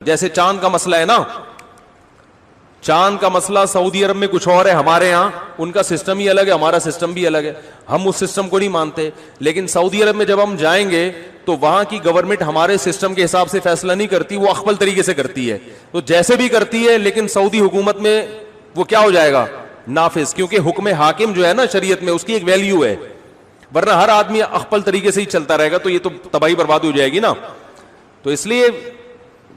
جیسے چاند کا مسئلہ ہے نا، چاند کا مسئلہ سعودی عرب میں کچھ اور ہے، ہمارے یہاں ان کا سسٹم ہی الگ ہے، ہمارا سسٹم بھی الگ ہے، ہم اس سسٹم کو نہیں مانتے. لیکن سعودی عرب میں جب ہم جائیں گے تو وہاں کی گورنمنٹ ہمارے سسٹم کے حساب سے فیصلہ نہیں کرتی، وہ اخبل طریقے سے کرتی ہے. تو جیسے بھی کرتی ہے لیکن سعودی حکومت میں وہ کیا ہو جائے گا؟ نافذ. کیونکہ حکم حاکم جو ہے نا شریعت میں، اس کی ایک ویلیو ہے، ورنہ ہر آدمی اخبل طریقے سے ہی چلتا رہے گا تو یہ تو تباہی برباد ہو جائے گی نا. تو اس لیے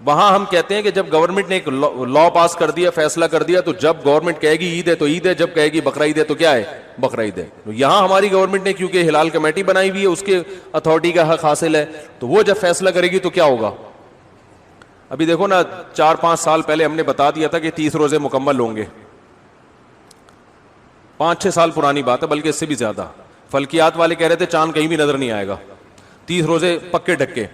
وہاں ہم کہتے ہیں کہ جب گورنمنٹ نے ایک لا پاس کر دیا، فیصلہ کر دیا، تو جب گورنمنٹ کہے گی عید ہے تو عید ہے، جب کہے گی بقرہ عید ہے تو کیا ہے؟ بقرہ عید ہے. یہاں ہماری گورنمنٹ نے کیونکہ ہلال کمیٹی بنائی ہوئی ہے، اس کے اتھارٹی کا حق حاصل ہے، تو وہ جب فیصلہ کرے گی تو کیا ہوگا؟ ابھی دیکھو نا، 4-5 سال پہلے ہم نے بتا دیا تھا کہ 30 روزے مکمل ہوں گے. 5-6 سال پرانی بات ہے، بلکہ اس سے بھی زیادہ. فلکیات والے کہہ رہے تھے چاند کہیں بھی نظر نہیں آئے گا، 30 روزے پکے ڈکے.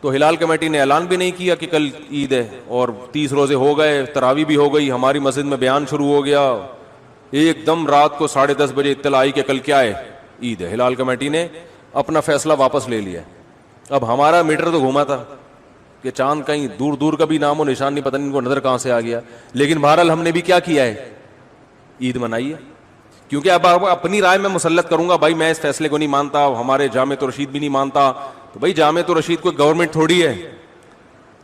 تو ہلال کمیٹی نے اعلان بھی نہیں کیا کہ کل عید ہے، اور 30 روزے ہو گئے، تراویح بھی ہو گئی، ہماری مسجد میں بیان شروع ہو گیا. ایک دم رات کو 10:30 بجے اطلاع آئی کہ کل کیا ہے؟ عید ہے. ہلال کمیٹی نے اپنا فیصلہ واپس لے لیا. اب ہمارا میٹر تو گھوما تھا کہ چاند کہیں دور دور کا بھی نام و نشان نہیں، پتہ نہیں ان کو نظر کہاں سے آ گیا. لیکن بہرحال ہم نے بھی کیا کیا ہے؟ عید منائی ہے. کیونکہ اب اپنی رائے میں مسلط کروں گا، بھائی میں اس فیصلے کو نہیں مانتا، ہمارے جامع رشید بھی نہیں مانتا، تو بھائی جامع رشید کوئی گورنمنٹ تھوڑی ہے.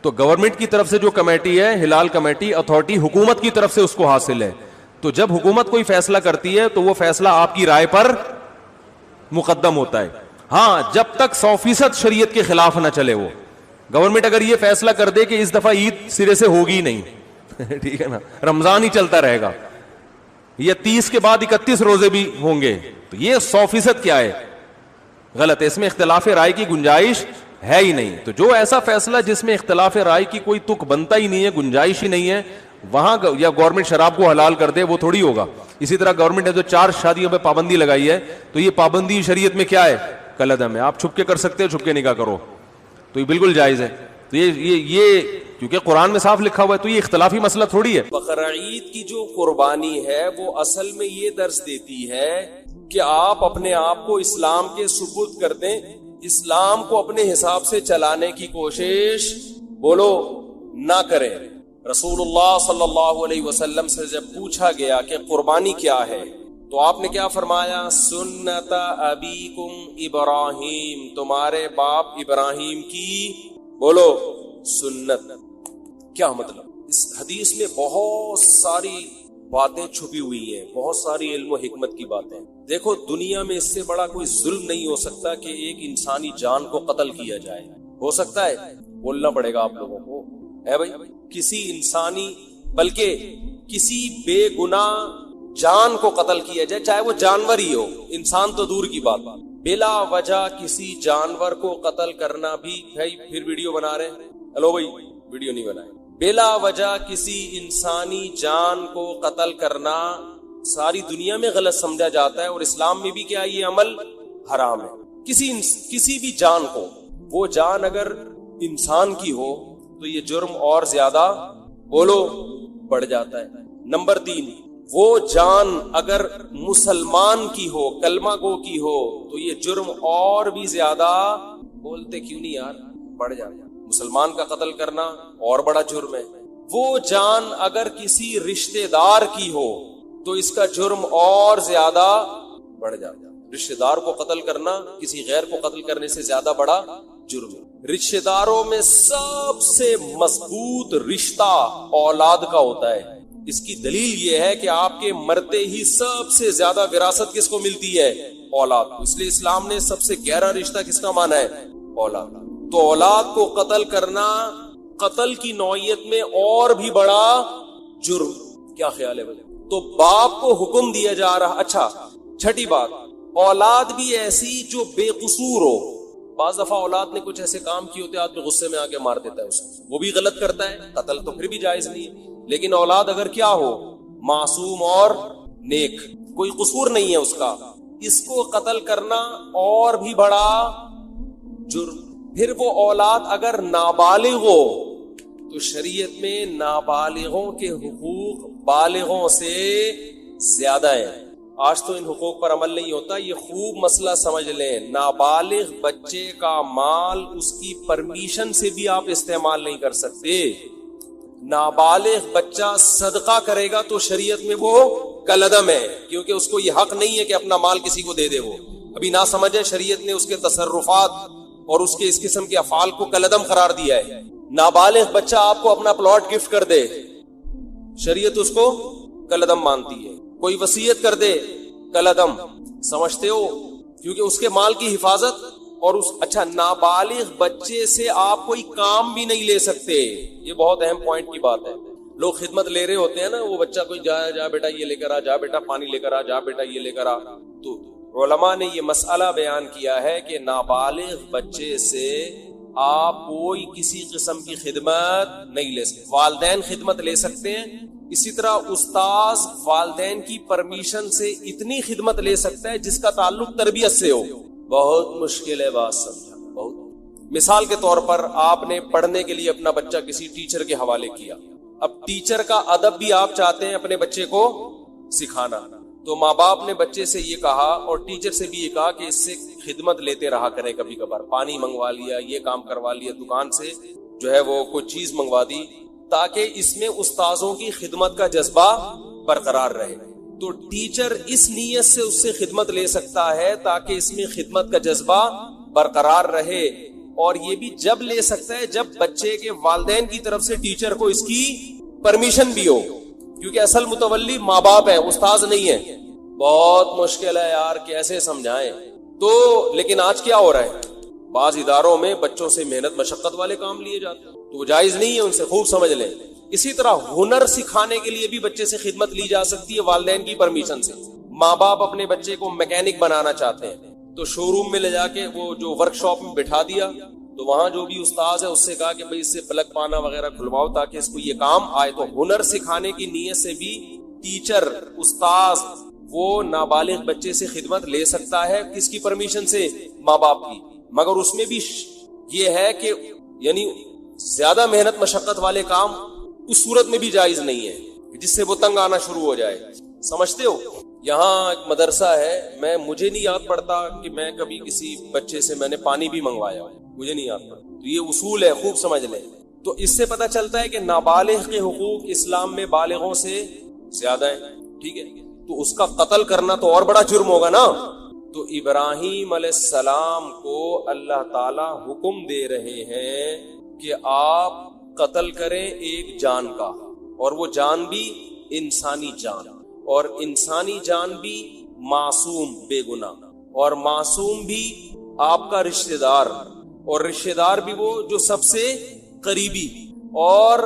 تو گورنمنٹ کی طرف سے جو کمیٹی ہے، ہلال کمیٹی اتھارٹی، حکومت کی طرف سے اس کو حاصل ہے. تو جب حکومت کوئی فیصلہ کرتی ہے تو وہ فیصلہ آپ کی رائے پر مقدم ہوتا ہے. ہاں، جب تک 100% شریعت کے خلاف نہ چلے. وہ گورنمنٹ اگر یہ فیصلہ کر دے کہ اس دفعہ عید سرے سے ہوگی نہیں ٹھیک ہے نا، رمضان ہی چلتا رہے گا، یا 30 کے بعد 31 روزے بھی ہوں گے، تو یہ 100% کیا ہے؟ غلط ہے. اس میں اختلاف رائے کی گنجائش ہے ہی نہیں. تو جو ایسا فیصلہ جس میں اختلاف رائے کی کوئی تک بنتا ہی نہیں ہے، گنجائش ہی نہیں ہے، وہاں یا گورنمنٹ شراب کو حلال کر دے، وہ تھوڑی ہوگا. اسی طرح گورنمنٹ نے جو 4 شادیوں پہ پابندی لگائی ہے، تو یہ پابندی شریعت میں کیا ہے؟ کالعدم ہے. آپ چھپ کے کر سکتے ہو، چھپ کے نکاح کرو، تو یہ بالکل جائز ہے. تو یہ کیونکہ قرآن میں صاف لکھا ہوا ہے، تو یہ اختلافی مسئلہ تھوڑی ہے. بقرہ عید کی جو قربانی ہے وہ اصل میں یہ درس دیتی ہے کہ آپ اپنے آپ کو اسلام کے سپرد کر دیں، اسلام کو اپنے حساب سے چلانے کی کوشش بولو نہ کریں. رسول اللہ صلی اللہ علیہ وسلم سے جب پوچھا گیا کہ قربانی کیا ہے، تو آپ نے کیا فرمایا؟ سنت ابیکم ابراہیم، تمہارے باپ ابراہیم کی بولو سنت. کیا مطلب؟ اس حدیث میں بہت ساری باتیں چھپی ہوئی ہیں، بہت ساری علم و حکمت کی باتیں. دیکھو، دنیا میں اس سے بڑا کوئی ظلم نہیں ہو سکتا کہ ایک انسانی جان کو قتل کیا جائے. ہو سکتا ہے؟ بولنا پڑے گا آپ لوگوں کو، ہے بھائی. کسی انسانی، بلکہ کسی بے گناہ جان کو قتل کیا جائے، چاہے وہ جانور ہی ہو، انسان تو دور کی بات. بلا وجہ کسی جانور کو قتل کرنا بھی، بھائی پھر ویڈیو بنا رہے ہیں، ہلو بھائی ویڈیو نہیں بنائے. بلا وجہ کسی انسانی جان کو قتل کرنا ساری دنیا میں غلط سمجھا جاتا ہے، اور اسلام میں بھی کیا یہ عمل حرام ہے. کسی بھی جان کو، وہ جان اگر انسان کی ہو تو یہ جرم اور زیادہ بولو بڑھ جاتا ہے. نمبر 3، وہ جان اگر مسلمان کی ہو، کلمہ گو کی ہو، تو یہ جرم اور بھی زیادہ، بولتے کیوں نہیں یار، بڑھ جاتا ہے. مسلمان کا قتل کرنا اور بڑا جرم ہے. وہ جان اگر کسی رشتہ دار کی ہو تو اس کا جرم اور زیادہ بڑھ جاتا ہے. رشتہ دار کو قتل کرنا کسی غیر کو قتل کرنے سے زیادہ بڑا جرم ہے. رشتہ داروں میں سب سے مضبوط رشتہ اولاد کا ہوتا ہے. اس کی دلیل یہ ہے کہ آپ کے مرتے ہی سب سے زیادہ وراثت کس کو ملتی ہے؟ اولاد کو. اس لیے اسلام نے سب سے گہرا رشتہ کس کا مانا ہے؟ اولاد. تو اولاد کو قتل کرنا قتل کی نوعیت میں اور بھی بڑا جرم. کیا خیال ہے بھائی؟ تو باپ کو حکم دیا جا رہا. اچھا، چھٹی بات، اولاد بھی ایسی جو بے قصور ہو. بعض دفعہ اولاد نے کچھ ایسے کام کیے ہوتے ہیں، آدمی غصے میں آ کے مار دیتا ہے اسے، وہ بھی غلط کرتا ہے، قتل تو پھر بھی جائز نہیں ہے. لیکن اولاد اگر کیا ہو، معصوم اور نیک، کوئی قصور نہیں ہے اس کا، اس کو قتل کرنا اور بھی بڑا جرم. پھر وہ اولاد اگر نابالغ ہو تو شریعت میں نابالغوں کے حقوق بالغوں سے زیادہ ہے. آج تو ان حقوق پر عمل نہیں ہوتا. یہ خوب مسئلہ سمجھ لیں, نابالغ بچے کا مال اس کی پرمیشن سے بھی آپ استعمال نہیں کر سکتے. نابالغ بچہ صدقہ کرے گا تو شریعت میں وہ کالعدم ہے, کیونکہ اس کو یہ حق نہیں ہے کہ اپنا مال کسی کو دے دے. وہ ابھی نہ سمجھے, شریعت نے اس کے تصرفات اور اس کے اس قسم کے افعال کو کالعدم قرار دیا ہے. نابالغ بچہ آپ کو اپنا پلاٹ گفٹ کر دے, شریعت اس کو کالعدم مانتی ہے. کوئی وصیت کر دے, کالعدم. سمجھتے ہو, کیونکہ اس کے مال کی حفاظت اور اچھا, نابالغ بچے سے آپ کوئی کام بھی نہیں لے سکتے. یہ بہت اہم پوائنٹ کی بات ہے. لوگ خدمت لے رہے ہوتے ہیں نا, وہ بچہ کوئی جا بیٹا یہ لے کر آ, جا بیٹا پانی لے کر آ, جا بیٹا یہ لے کر آ. تو علماء نے یہ مسئلہ بیان کیا ہے کہ نابالغ بچے سے آپ کوئی کسی قسم کی خدمت نہیں لے سکتے. والدین خدمت لے سکتے ہیں, اسی طرح استاذ والدین کی پرمیشن سے اتنی خدمت لے سکتا ہے جس کا تعلق تربیت سے ہو. بہت مشکل ہے بات سمجھنا, بہت. مثال کے طور پر آپ نے پڑھنے کے لیے اپنا بچہ کسی ٹیچر کے حوالے کیا. اب ٹیچر کا ادب بھی آپ چاہتے ہیں اپنے بچے کو سکھانا, تو ماں باپ نے بچے سے یہ کہا اور ٹیچر سے بھی یہ کہا کہ اس سے خدمت لیتے رہا کریں. کبھی کبھار پانی منگوا لیا, یہ کام کروا لیا, دکان سے جو ہے وہ کوئی چیز منگوا دی, تاکہ اس میں استاذوں کی خدمت کا جذبہ برقرار رہے. تو ٹیچر اس نیت سے اس سے خدمت لے سکتا ہے تاکہ اس میں خدمت کا جذبہ برقرار رہے, اور یہ بھی جب لے سکتا ہے جب بچے کے والدین کی طرف سے ٹیچر کو اس کی پرمیشن بھی ہو, کیونکہ اصل متولی ماں باپ ہے, استاذ نہیں ہے. بہت مشکل ہے یار, کیسے سمجھائیں. تو لیکن آج کیا ہو رہا ہے, بعض اداروں میں بچوں سے محنت مشقت والے کام لیے جاتے ہیں, تو وہ جائز نہیں ہے, ان سے خوب سمجھ لیں. اسی طرح ہنر سکھانے کے لیے بھی بچے سے خدمت لی جا سکتی ہے والدین کی پرمیشن سے. ماں باپ اپنے بچے کو میکینک بنانا چاہتے ہیں, تو شو روم میں لے جا کے وہ جو ورک شاپ میں بٹھا دیا, تو وہاں جو بھی استاذ ہے اس سے کہا کہ بھئی اس سے پلگ پانا وغیرہ کھلواؤ تاکہ اس کو یہ کام آئے. تو ہنر سکھانے کی نیت سے بھی ٹیچر, استاذ, وہ نابالغ بچے سے خدمت لے سکتا ہے. کس کی پرمیشن سے؟ ماں باپ کی. مگر اس میں بھی یہ ہے کہ یعنی زیادہ محنت مشقت والے کام اس صورت میں بھی جائز نہیں ہے جس سے وہ تنگ آنا شروع ہو جائے. سمجھتے ہو, یہاں ایک مدرسہ ہے, مجھے نہیں یاد پڑتا کہ میں کبھی کسی بچے سے میں نے پانی بھی منگوایا, مجھے نہیں یاد پڑتا. تو یہ اصول ہے, خوب سمجھ لیں. تو اس سے پتہ چلتا ہے کہ نابالغ کے حقوق اسلام میں بالغوں سے زیادہ ہیں. ٹھیک ہے, تو اس کا قتل کرنا تو اور بڑا جرم ہوگا نا. تو ابراہیم علیہ السلام کو اللہ تعالی حکم دے رہے ہیں کہ آپ قتل کریں ایک جان کا, اور وہ جان بھی انسانی جان, اور انسانی جان بھی معصوم بے گناہ, اور معصوم بھی آپ کا رشتہ دار, اور رشتہ دار بھی وہ جو سب سے قریبی, اور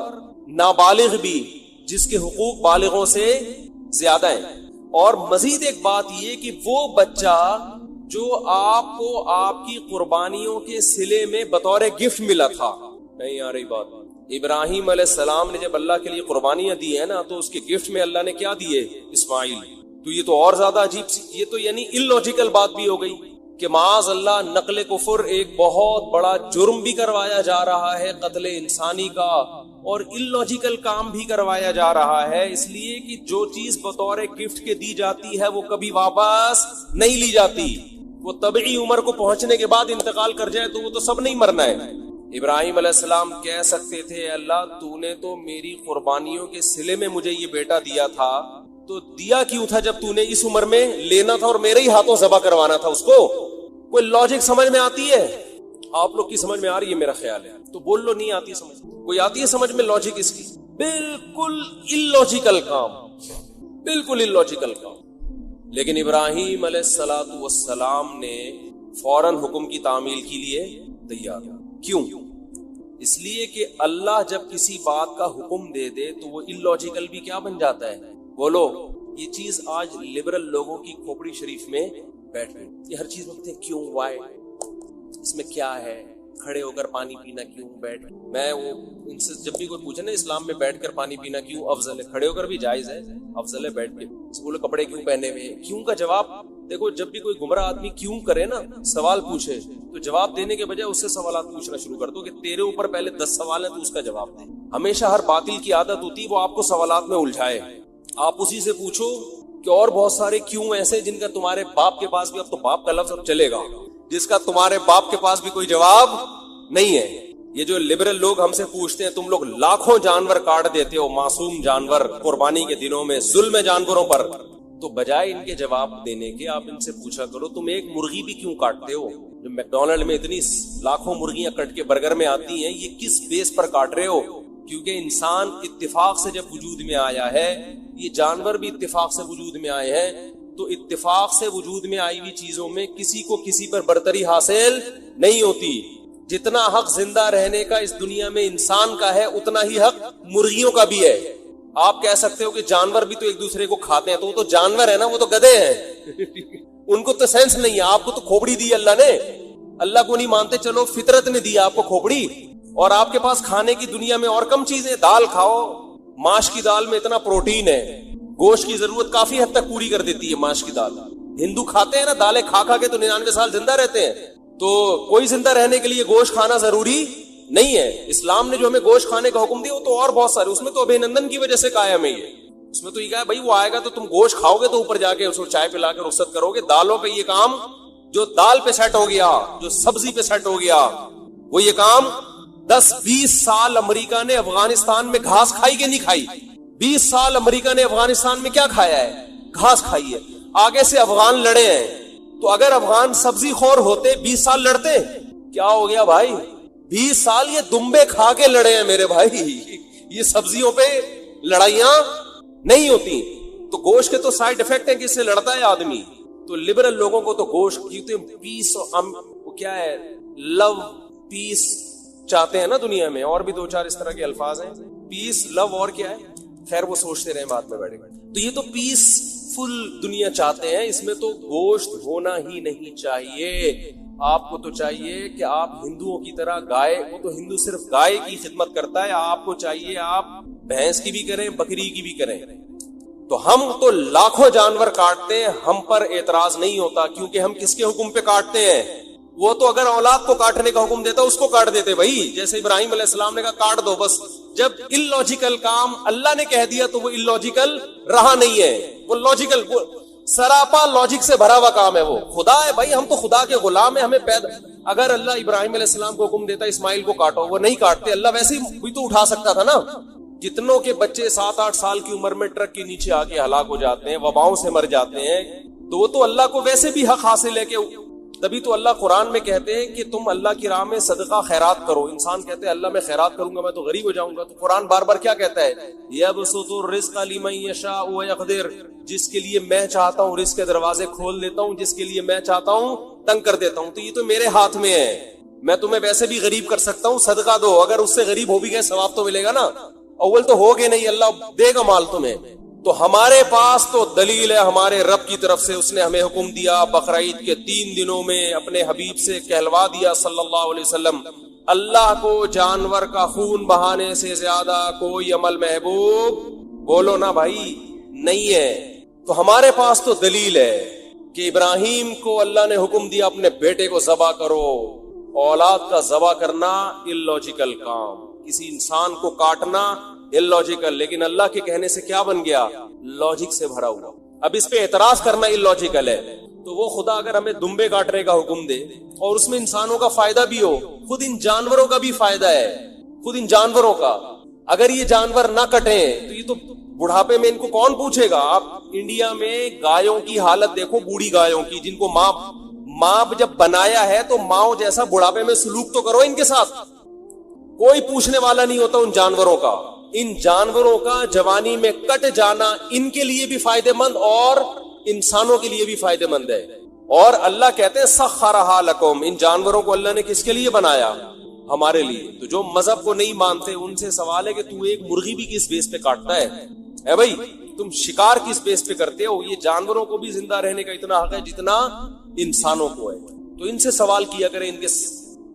نابالغ بھی جس کے حقوق بالغوں سے زیادہ ہیں. اور مزید ایک بات یہ کہ وہ بچہ جو آپ کو آپ کی قربانیوں کے صلے میں بطور گفٹ ملا تھا. نہیں آ رہی بات. ابراہیم علیہ السلام نے جب اللہ کے لیے قربانیاں دی ہیں نا, تو اس کے گفٹ میں اللہ نے کیا دیے؟ اسماعیل. تو یہ تو اور زیادہ عجیب سی, یہ تو یعنی اللاجیکل بات بھی ہو گئی کہ معاذ اللہ نقل کفر ایک بہت بڑا جرم بھی کروایا جا رہا ہے, قتل انسانی کا, اور اللاجیکل کام بھی کروایا جا رہا ہے. اس لیے کہ جو چیز بطور گفٹ کے دی جاتی ہے وہ کبھی واپس نہیں لی جاتی. وہ طبعی عمر کو پہنچنے کے بعد انتقال کر جائے تو وہ تو سب نہیں مرنا ہے. ابراہیم علیہ السلام کہہ سکتے تھے اللہ تو نے تو میری قربانیوں کے صلے میں مجھے یہ بیٹا دیا تھا, تو دیا کیوں تھا جب تو نے اس عمر میں لینا تھا اور میرے ہی ہاتھوں ذبح کروانا تھا اس کو. کوئی لاجک سمجھ میں آتی ہے؟ آپ لوگ کی سمجھ میں آ رہی ہے میرا خیال ہے, تو بول لو نہیں آتی سمجھ. کوئی آتی ہے سمجھ میں لاجک اس کی؟ بالکل اللاجیکل کام, بالکل اللاجیکل کام. لیکن ابراہیم علیہ السلام نے فوراً حکم کی تعمیل کے لیے تیار. کیوں؟ اس لیے کہ اللہ جب کسی بات کا حکم دے دے تو وہ اللاجیکل بھی کیا بن جاتا ہے؟ بولو. یہ چیز آج لبرل لوگوں کی کھوپڑی شریف میں بیٹھ گئی. یہ ہر چیز بولتے ہیں کیوں, وائی, اس میں کیا ہے, کھڑے ہو کر پانی پینا کیوں, بیٹھ. میں وہ ان سے جب بھی کوئی پوچھے نا اسلام میں بیٹھ کر پانی پینا کیوں افضل ہے, کھڑے ہو کر بھی جائز ہے, افضل ہے بیٹھ کے. بولے کپڑے کیوں پہنے ہوئے, کیوں کا جواب دیکھو. جب بھی کوئی گمراہ آدمی کیوں کرے نا, سوال پوچھے, تو جواب دینے کے بجائے اس سے سوالات پوچھنا شروع کر دو کہ تیرے اوپر پہلے 10 سوال ہیں تو اس کا جواب دے. ہمیشہ ہر باطل کی عادت ہوتی ہے وہ آپ کو سوالات میں الجھائے. آپ اسی سے پوچھو کہ اور بہت سارے کیوں ایسے جن کا تمہارے باپ کے پاس بھی, اب تو باپ کا لفظ اب چلے گا, جس کا تمہارے باپ کے پاس بھی کوئی جواب نہیں ہے. یہ جو لبرل لوگ ہم سے پوچھتے ہیں تم لوگ لاکھوں جانور کاٹ دیتے ہو, معصوم جانور قربانی کے دنوں میں, ظلم ہے جانوروں پر, تو بجائے ان کے جواب دینے کے آپ ان سے پوچھا کرو تم ایک مرغی بھی کیوں کاٹتے ہو؟ جو میکڈونلڈ میں اتنی لاکھوں مرغیاں کٹ کے برگر میں آتی ہیں, یہ کس بیس پر کاٹ رہے ہو؟ کیونکہ انسان اتفاق سے جب وجود میں آیا ہے, یہ جانور بھی اتفاق سے وجود میں آئے ہیں, تو اتفاق سے وجود میں آئی ہوئی چیزوں میں کسی کو کسی پر برتری حاصل نہیں ہوتی. جتنا حق زندہ رہنے کا اس دنیا میں انسان کا ہے, اتنا ہی حق مرغیوں کا بھی ہے. آپ کہہ سکتے ہو کہ جانور بھی تو ایک دوسرے کو کھاتے ہیں, تو وہ تو جانور ہے نا, وہ تو گدھے ہیں, ان کو تو سینس نہیں ہے. آپ کو تو کھوپڑی دی اللہ نے, اللہ کو نہیں مانتے, چلو فطرت نے دی آپ کو کھوپڑی, اور آپ کے پاس کھانے کی دنیا میں اور کم چیزیں. دال کھاؤ, ماش کی دال میں اتنا پروٹین ہے, گوشت کی ضرورت کافی حد تک پوری کر دیتی ہے ماش کی دال. ہندو کھاتے ہیں نا دالیں, کھا کھا کے تو 99 سال زندہ رہتے ہیں. تو کوئی زندہ رہنے کے لیے گوشت کھانا ضروری نہیں ہے. اسلام نے جو ہمیں گوشت کھانے کا حکم دیا وہ تو اور بہت سارے, اس میں تو ابھینندن کی وجہ سے قائم ہے. یہ اس میں تو یہ کہا بھائی وہ آئے گا تو تم گوشت کھاؤ گے تو اوپر جا کے اس کو چائے پلا کے رخصت کرو گے. دالوں پہ یہ کام, جو دال پہ سیٹ ہو گیا, جو سبزی پہ سیٹ ہو گیا, وہ یہ کام 10-20 سال امریکہ نے افغانستان میں گھاس کھائی کہ نہیں کھائی؟ 20 سال امریکہ نے افغانستان میں کیا کھایا ہے؟ گھاس کھائی ہے. آگے سے افغان لڑے ہیں, تو اگر افغان سبزی خور ہوتے 20 سال لڑتے. کیا ہو گیا بھائی؟ 20 سال یہ دمبے کھا کے لڑے ہیں میرے بھائی, یہ سبزیوں پہ لڑائیاں نہیں ہوتی. تو گوشت کے تو سائیڈ افیکٹ ہیں کہ اس سے لڑتا ہے آدمی. تو لبرل لوگوں کو تو گوشت کی پیس, کیا ہے, لو پیس چاہتے ہیں نا دنیا میں, اور بھی 2-4 اس طرح کے الفاظ ہیں, پیس, لو, اور کیا ہے, خیر وہ سوچتے رہے بعد میں بیٹھے. تو یہ تو پیس فل دنیا چاہتے ہیں, اس میں تو گوشت ہونا ہی نہیں چاہیے. آپ کو تو چاہیے کہ آپ ہندوؤں کی طرح گائے, وہ تو ہندو صرف گائے کی خدمت کرتا ہے, آپ کو چاہیے آپ بھینس کی بھی کریں, بکری کی بھی کریں. تو ہم تو لاکھوں جانور کاٹتے ہیں, ہم پر اعتراض نہیں ہوتا, کیونکہ ہم کس کے حکم پہ کاٹتے ہیں؟ وہ تو اگر اولاد کو کاٹنے کا حکم دیتا اس کو کاٹ دیتے بھائی, جیسے ابراہیم علیہ السلام نے کہا کاٹ دو بس. جب illogical کام اللہ نے کہہ دیا تو وہ illogical رہا نہیں ہے, وہ لاجیکل, سراپا لاجک سے بھرا ہوا کام ہے. وہ خدا ہے بھائی, ہم تو خدا کے غلام ہیں, ہمیں پیدا. اگر اللہ ابراہیم علیہ السلام کو حکم دیتا اسماعیل کو کاٹو, وہ نہیں کاٹتے. اللہ ویسے ہی بھی تو اٹھا سکتا تھا نا. کتنوں کے بچے 7-8 سال کی عمر میں ٹرک کے نیچے آ کے ہلاک ہو جاتے ہیں, وباؤں سے مر جاتے ہیں. تو وہ تو اللہ کو ویسے بھی حق حاصل ہے کہ, تبھی تو اللہ قرآن میں کہتے ہیں کہ تم اللہ کی راہ میں صدقہ خیرات کرو. انسان کہتے ہیں اللہ میں خیرات کروں گا میں تو غریب ہو جاؤں گا. تو قرآن بار بار کیا کہتا ہے؟ یبسط الرزق لمن یشاء ویقدر, جس کے لیے میں چاہتا ہوں رزق کے دروازے کھول دیتا ہوں, جس کے لیے میں چاہتا ہوں تنگ کر دیتا ہوں. تو یہ تو میرے ہاتھ میں ہے, میں تمہیں ویسے بھی غریب کر سکتا ہوں, صدقہ دو. اگر اس سے غریب ہو بھی گئے ثواب تو ملے گا نا. اول تو ہوگے نہیں, اللہ دے گا مال تمہیں. تو ہمارے پاس تو دلیل ہے ہمارے رب کی طرف سے, اس نے ہمیں حکم دیا بقرعید کے 3 دنوں میں اپنے حبیب سے کہلوا دیا صلی اللہ علیہ وسلم, اللہ کو جانور کا خون بہانے سے زیادہ کوئی عمل محبوب, بولو نا بھائی, نہیں ہے. تو ہمارے پاس تو دلیل ہے کہ ابراہیم کو اللہ نے حکم دیا اپنے بیٹے کو ذبح کرو. اولاد کا ذبح کرنا illogical کام, کسی انسان کو کاٹنا illogical, لیکن اللہ کے کہنے سے کیا بن گیا؟ لاجک سے بھرا ہوا. اب اس پہ اعتراض کرنا illogical ہے. تو وہ خدا اگر ہمیں دمبے کاٹنے کا حکم دے اور اس میں انسانوں کا فائدہ بھی ہو, خود ان جانوروں کا بھی فائدہ ہے, خود ان جانوروں کا. اگر یہ جانور نہ کٹیں تو یہ تو بڑھاپے میں ان کو کون پوچھے گا؟ آپ انڈیا میں گایوں کی حالت دیکھو, بوڑھی گایوں کی, جن کو ماں جب بنایا ہے تو ماں جیسا بڑھاپے میں سلوک تو کرو ان کے ساتھ. کوئی پوچھنے والا نہیں ہوتا ان جانوروں کا. ان جانوروں کا جوانی میں کٹ جانا ان کے لیے بھی فائدہ مند اور انسانوں کے لیے بھی فائدہ مند ہے. اور اللہ کہتے ہیں سخرھا لکم, ان جانوروں کو اللہ نے کس کے لیے بنایا؟ ہمارے لیے. تو جو مذہب کو نہیں مانتے ان سے سوال ہے کہ تو ایک مرغی بھی کس بیس پہ کاٹتا ہے؟ اے بھائی تم شکار کس بیس پہ کرتے ہو؟ یہ جانوروں کو بھی زندہ رہنے کا اتنا حق ہے جتنا انسانوں کو ہے. تو ان سے سوال کیا کریں ان کے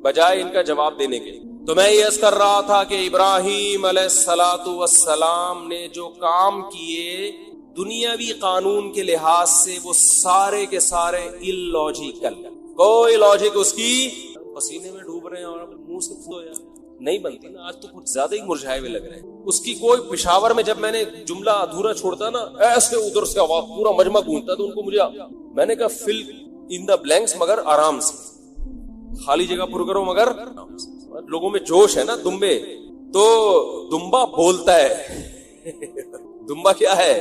بجائے ان کا جواب دینے کے. تو میں یہ عرض کر رہا تھا کہ ابراہیم علیہ السلام نے جو کام کیے دنیاوی قانون کے لحاظ سے وہ سارے کے سارے illogical, کوئی لاجک اس کی. پسینے میں ڈوب رہے ہیں اور منہ سے نہیں بنتی نا. آج تو کچھ زیادہ ہی مرجھائے ہوئے لگ رہے ہیں. اس کی کوئی پشاور میں جب میں نے جملہ ادھورا چھوڑتا نا ایسے ادھر سے آواز پورا مجمع گونجتا تو ان کو مجھے میں نے کہا فل ان دا بلینکس مگر آرام سے, خالی جگہ پر کرو مگر آرام سے. لوگوں میں جوش ہے نا. دمبے تو دمبا بولتا ہے دمبا کیا ہے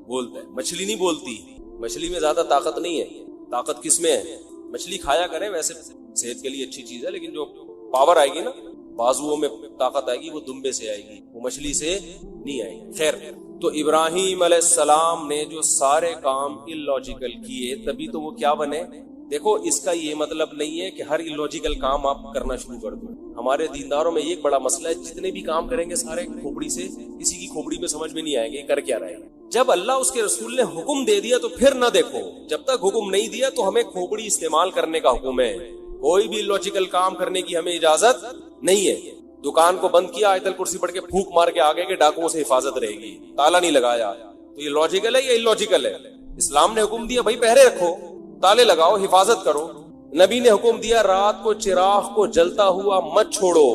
بولتا ہے, مچھلی نہیں بولتی. مچھلی میں زیادہ طاقت نہیں ہے. طاقت کس میں ہے؟ مچھلی کھایا کریں ویسے صحت کے لیے اچھی چیز ہے, لیکن جو پاور آئے گی نا بازوؤں میں طاقت آئے گی وہ دمبے سے آئے گی, وہ مچھلی سے نہیں آئے گی. خیر, تو ابراہیم علیہ السلام نے جو سارے کام اللاجیکل کیے تبھی تو وہ کیا بنے. دیکھو اس کا یہ مطلب نہیں ہے کہ ہر اللاجیکل کام آپ کرنا شروع کر دو. ہمارے دینداروں میں ایک بڑا مسئلہ ہے, جتنے بھی کام کریں گے سارے کھوپڑی سے, کسی کی کھوپڑی میں سمجھ میں نہیں آئے گے کر کیا رہے ہیں. جب اللہ اس کے رسول نے حکم دے دیا تو پھر نہ دیکھو. جب تک حکم نہیں دیا تو ہمیں کھوپڑی استعمال کرنے کا حکم ہے. کوئی بھی اللاجیکل کام کرنے کی ہمیں اجازت نہیں ہے. دکان کو بند کیا, آیت الکرسی پڑھ کے پھونک مار کے آگے کے ڈاکوؤں سے حفاظت رہے گی, تالا نہیں لگایا, تو یہ لاجیکل ہے یا اللاجیکل ہے؟ اسلام نے حکم دیا بھائی پہرے رکھو, تالے لگاؤ, حفاظت کرو. نبی نے حکم دیا رات کو چراغ کو جلتا ہوا مت چھوڑو.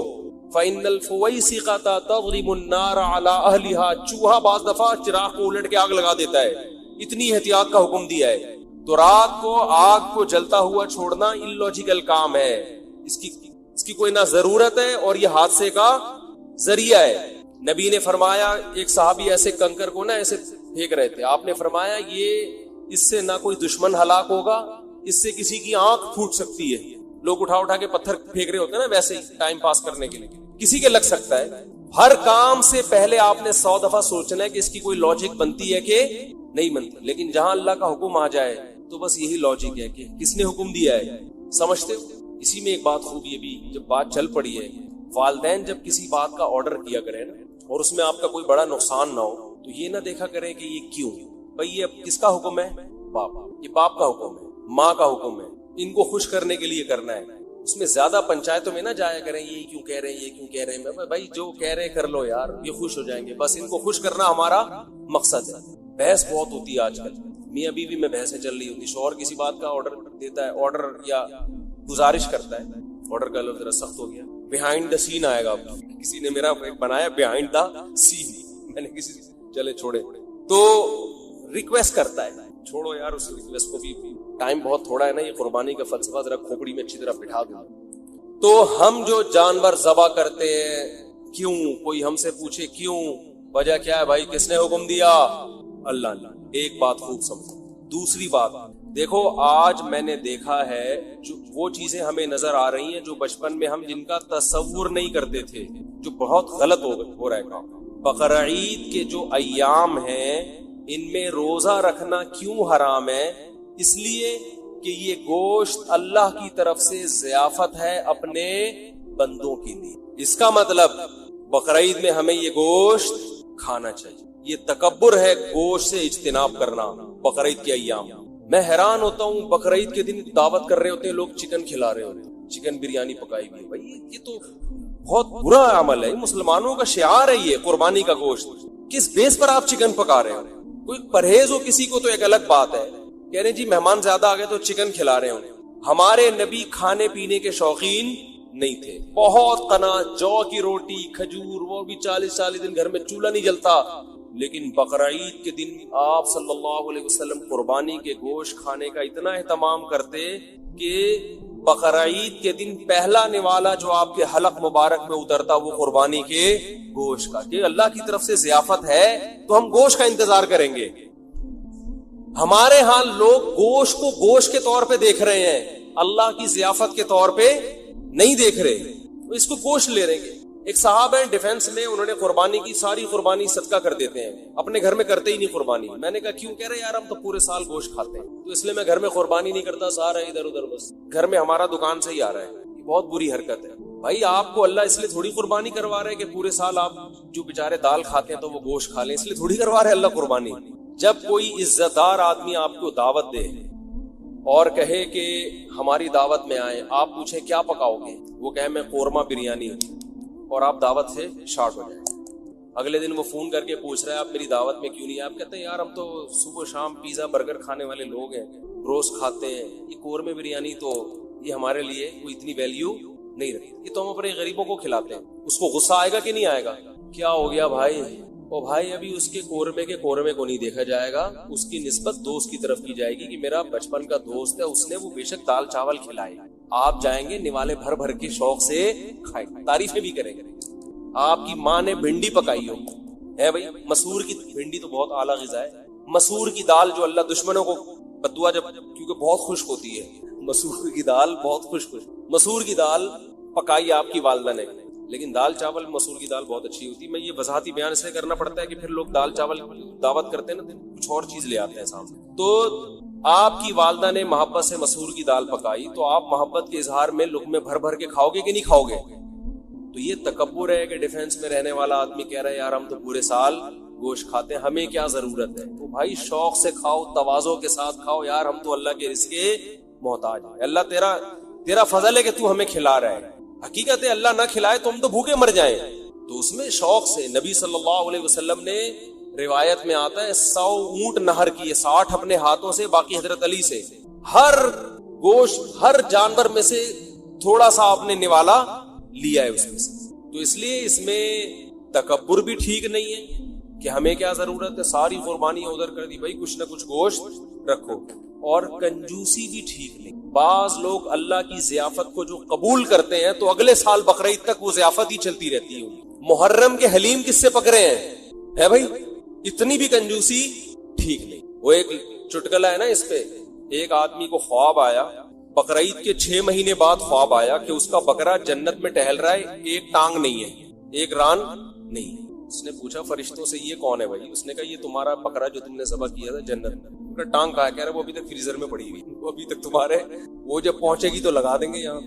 فَإِنَّ الْفُوَيْسِقَةَ تَضْرِبُ النَّارَ عَلَىٰ أَهْلِهَا. چوہا بعض دفعہ چراغ کو الٹ کے آگ لگا دیتا ہے. اتنی احتیاط کا حکم دیا ہے. تو رات کو آگ کو جلتا ہوا چھوڑنا اللاجیکل کام ہے. اس کی کوئی نہ ضرورت ہے اور یہ حادثے کا ذریعہ ہے. نبی نے فرمایا, ایک صحابی ایسے کنکر کو نا ایسے پھینک رہے تھے, آپ نے فرمایا یہ اس سے نہ کوئی دشمن ہلاک ہوگا, اس سے کسی کی آنکھ پھوٹ سکتی ہے. لوگ اٹھا اٹھا کے پتھر پھینک رہے ہوتے ہیں نا ویسے ہی ٹائم پاس کرنے کے لیے, کسی کے لگ سکتا ہے. ہر کام سے پہلے آپ نے 100 دفعہ سوچنا ہے کہ اس کی کوئی لاجک بنتی ہے کہ نہیں بنتی. لیکن جہاں اللہ کا حکم آ جائے تو بس یہی لاجک ہے کہ کس نے حکم دیا ہے. سمجھتے ہو؟ اسی میں ایک بات خوب یہ بھی, جب بات چل پڑی ہے, والدین جب کسی بات کا آرڈر کیا کریں نا اور اس میں آپ کا کوئی بڑا نقصان نہ ہو تو یہ نہ دیکھا کریں کہ یہ کیوں بھائی, یہ اب کس کا حکم ہے؟ باپ. یہ باپ کا حکم ہے, ماں کا حکم ہے, ان کو خوش کرنے کے لیے کرنا ہے. اس میں زیادہ پنچایتوں میں نہ جایا کریں یہ کیوں کہہ رہے ہیں, یہ کیوں کہہ رہے ہیں. بھائی جو کہہ رہے کر لو یار, یہ خوش ہو جائیں گے, بس ان کو خوش کرنا ہمارا مقصد ہے. بحث بہت ہوتی ہے آج کل, میاں بیوی میں بحثیں چل رہی ہوتی. شوہر کسی بات کا آرڈر دیتا ہے, آرڈر یا گزارش کرتا ہے, آرڈر کا لفظ ذرا سخت ہو گیا, بیہائنڈ دا سین آئے گا. کسی نے میرا ایک بنایا بیہائنڈ دا سین, میں نے کسی چلے چھوڑے, تو ریکویسٹ کرتا ہے. چھوڑو یار اس ریکویسٹ کو بھی, ٹائم بہت تھوڑا ہے نا. یہ قربانی کا فلسفہ ذرا کھوپڑی میں اچھی طرح بٹھا دوں. تو ہم جو جانور ذبح کرتے ہیں کیوں, کوئی ہم سے پوچھے کیوں, وجہ کیا ہے بھائی, کس نے حکم دیا؟ اللہ نے. ایک بات خوب سمجھو. دوسری بات دیکھو, آج میں نے دیکھا ہے جو وہ چیزیں ہمیں نظر آ رہی ہیں جو بچپن میں ہم جن کا تصور نہیں کرتے تھے, جو بہت غلط ہو رہا ہے کام. بقرعید کے جو ایام ہیں ان میں روزہ رکھنا کیوں حرام ہے؟ اس لیے کہ یہ گوشت اللہ کی طرف سے ضیافت ہے اپنے بندوں کے لیے. اس کا مطلب بقرعید میں ہمیں یہ گوشت کھانا چاہیے. یہ تکبر ہے گوشت سے اجتناب کرنا بقرعید کے ایام. میں حیران ہوتا ہوں, بقرعید کے دن دعوت کر رہے ہوتے ہیں لوگ, چکن کھلا رہے ہوتے ہیں, چکن بریانی پکائی ہوئی. بھائی یہ تو بہت برا عمل ہے, مسلمانوں کا شعار ہے یہ قربانی کا گوشت. کس بیس پر آپ چکن پکا رہے ہو؟ کوئی پرہیز ہو کسی کو تو ایک الگ بات ہے, کہہ رہے جی مہمان زیادہ آ گئے تو چکن کھلا رہے ہوں. ہمارے نبی کھانے پینے کے شوقین نہیں تھے, بہت قناعت, جو کی روٹی, کھجور, وہ بھی 40 دن گھر میں چولہا نہیں جلتا. لیکن بقرعید کے دن آپ صلی اللہ علیہ وسلم قربانی کے گوشت کھانے کا اتنا اہتمام کرتے کہ بقرعید کے دن پہلا نوالا جو آپ کے حلق مبارک میں اترتا وہ قربانی کے گوشت کا, کہ اللہ کی طرف سے ضیافت ہے تو ہم گوشت کا انتظار کریں گے. ہمارے ہاں لوگ گوشت کو گوشت کے طور پہ دیکھ رہے ہیں, اللہ کی ضیافت کے طور پہ نہیں دیکھ رہے, اس کو گوشت لے رہے ہیں. ایک صاحب ہیں ڈیفنس میں, انہوں نے قربانی کی, ساری قربانی صدقہ کر دیتے ہیں, اپنے گھر میں کرتے ہی نہیں قربانی. میں نے کہا کیوں؟ کہہ رہے یار ہم تو پورے سال گوشت کھاتے ہیں تو اس لیے میں گھر میں قربانی نہیں کرتا, سارا ادھر ادھر, بس گھر میں ہمارا دکان سے ہی آ رہا ہے. یہ بہت بری حرکت ہے بھائی. آپ کو اللہ اس لیے تھوڑی قربانی کروا رہے کہ پورے سال آپ جو بیچارے دال کھاتے ہیں تو وہ گوشت کھا لیں, اس لیے تھوڑی کروا رہے اللہ قربانی. جب کوئی عزت دار آدمی آپ کو دعوت دے اور کہے کہ ہماری دعوت میں آئے, آپ پوچھیں کیا پکاؤ گے, وہ کہے میں قورمہ بریانی, اور آپ دعوت سے شارٹ ہو جائیں. اگلے دن وہ فون کر کے پوچھ رہا ہے آپ میری دعوت میں کیوں نہیں؟ آپ کہتے ہیں یار ہم تو صبح شام پیزا برگر کھانے والے لوگ ہیں, روز کھاتے ہیں, یہ قورمے بریانی تو یہ ہمارے لیے کوئی اتنی ویلیو نہیں رکھتے. یہ تو ہم اپنے غریبوں کو کھلاتے ہیں. اس کو غصہ آئے گا کہ نہیں آئے گا؟ کیا ہو گیا بھائی؟ او بھائی ابھی اس کے قورمے کو نہیں دیکھا جائے گا, اس کی نسبت دوست کی طرف کی جائے گی کہ میرا بچپن کا دوست ہے, اس نے وہ بے شک دال چاول کھلائے. آپ جائیں گے نوالے بھر بھر کے شوق سے کھائیں, تعریفیں بھی کریں گے. آپ کی ماں نے بھنڈی پکائی ہو ہے بھائی, مسور کی بھنڈی تو بہت اعلیٰ غذا ہے. مسور کی دال جو اللہ دشمنوں کو بدعا, جب کیونکہ بہت خشک ہوتی ہے مسور کی دال, بہت خشک مسور کی دال پکائی آپ کی والدہ نے, لیکن دال چاول مسور کی دال بہت اچھی ہوتی ہے. میں یہ وضاحتی بیان اس لیے کرنا پڑتا ہے کہ پھر لوگ دال چاول دعوت کرتے ہیں نا, کچھ اور چیز لے آتے ہیں سامنے. تو آپ کی والدہ نے محبت سے مسور کی دال پکائی, تو آپ محبت کے اظہار میں لقمے بھر بھر کے کھاؤ گے کہ نہیں کھاؤ گے؟ تو یہ تکبر ہے کہ ڈیفنس میں رہنے والا آدمی کہہ رہا ہے یار ہم تو پورے سال گوشت کھاتے ہیں, ہمیں کیا ضرورت ہے؟ تو بھائی شوق سے کھاؤ, تواضع کے ساتھ کھاؤ. یار ہم تو اللہ کے رزق کے محتاج ہیں, اللہ تیرا فضل ہے کہ تو ہمیں کھلا رہا ہے. حقیقت ہے اللہ نہ کھلائے تو ہم تو بھوکے مر جائیں. تو اس میں شوق سے نبی صلی اللہ علیہ وسلم نے, روایت میں آتا ہے 100 اونٹ نہر کیے, 60 اپنے ہاتھوں سے, باقی حضرت علی سے. ہر گوشت ہر جانور میں سے تھوڑا سا آپ نے نوالا لیا ہے اس میں سے. تو اس لیے اس میں تکبر بھی ٹھیک نہیں ہے کہ ہمیں کیا ضرورت ہے, ساری قربانی ادھر کر دی بھائی, کچھ نہ کچھ گوشت رکھو. اور کنجوسی بھی ٹھیک نہیں. بعض لوگ اللہ کی ضیافت کو جو قبول کرتے ہیں تو اگلے سال بقرعید تک وہ ضیافت ہی چلتی رہتی ہے. محرم کے حلیم کس سے پکڑے ہیں بھائی؟ اتنی بھی کنجوسی ٹھیک نہیں. وہ ایک چٹکلا ہے نا اس پہ, ایک آدمی کو خواب آیا, بقرعید کے 6 مہینے بعد خواب آیا کہ اس کا بکرا جنت میں ٹہل رہا ہے, ایک ٹانگ نہیں ہے, ایک ران نہیں ہے. اس نے پوچھا فرشتوں سے یہ کون ہے بھائی؟ اس نے کہا یہ تمہارا بکرا جو تم نے ذبح کیا تھا جنت میں. ٹانگ کہا, کہہ رہا وہ ابھی تک فریزر میں پڑی ہوئی, وہ ابھی تک تمہارے, وہ جب پہنچے گی تو لگا دیں گے یہاں.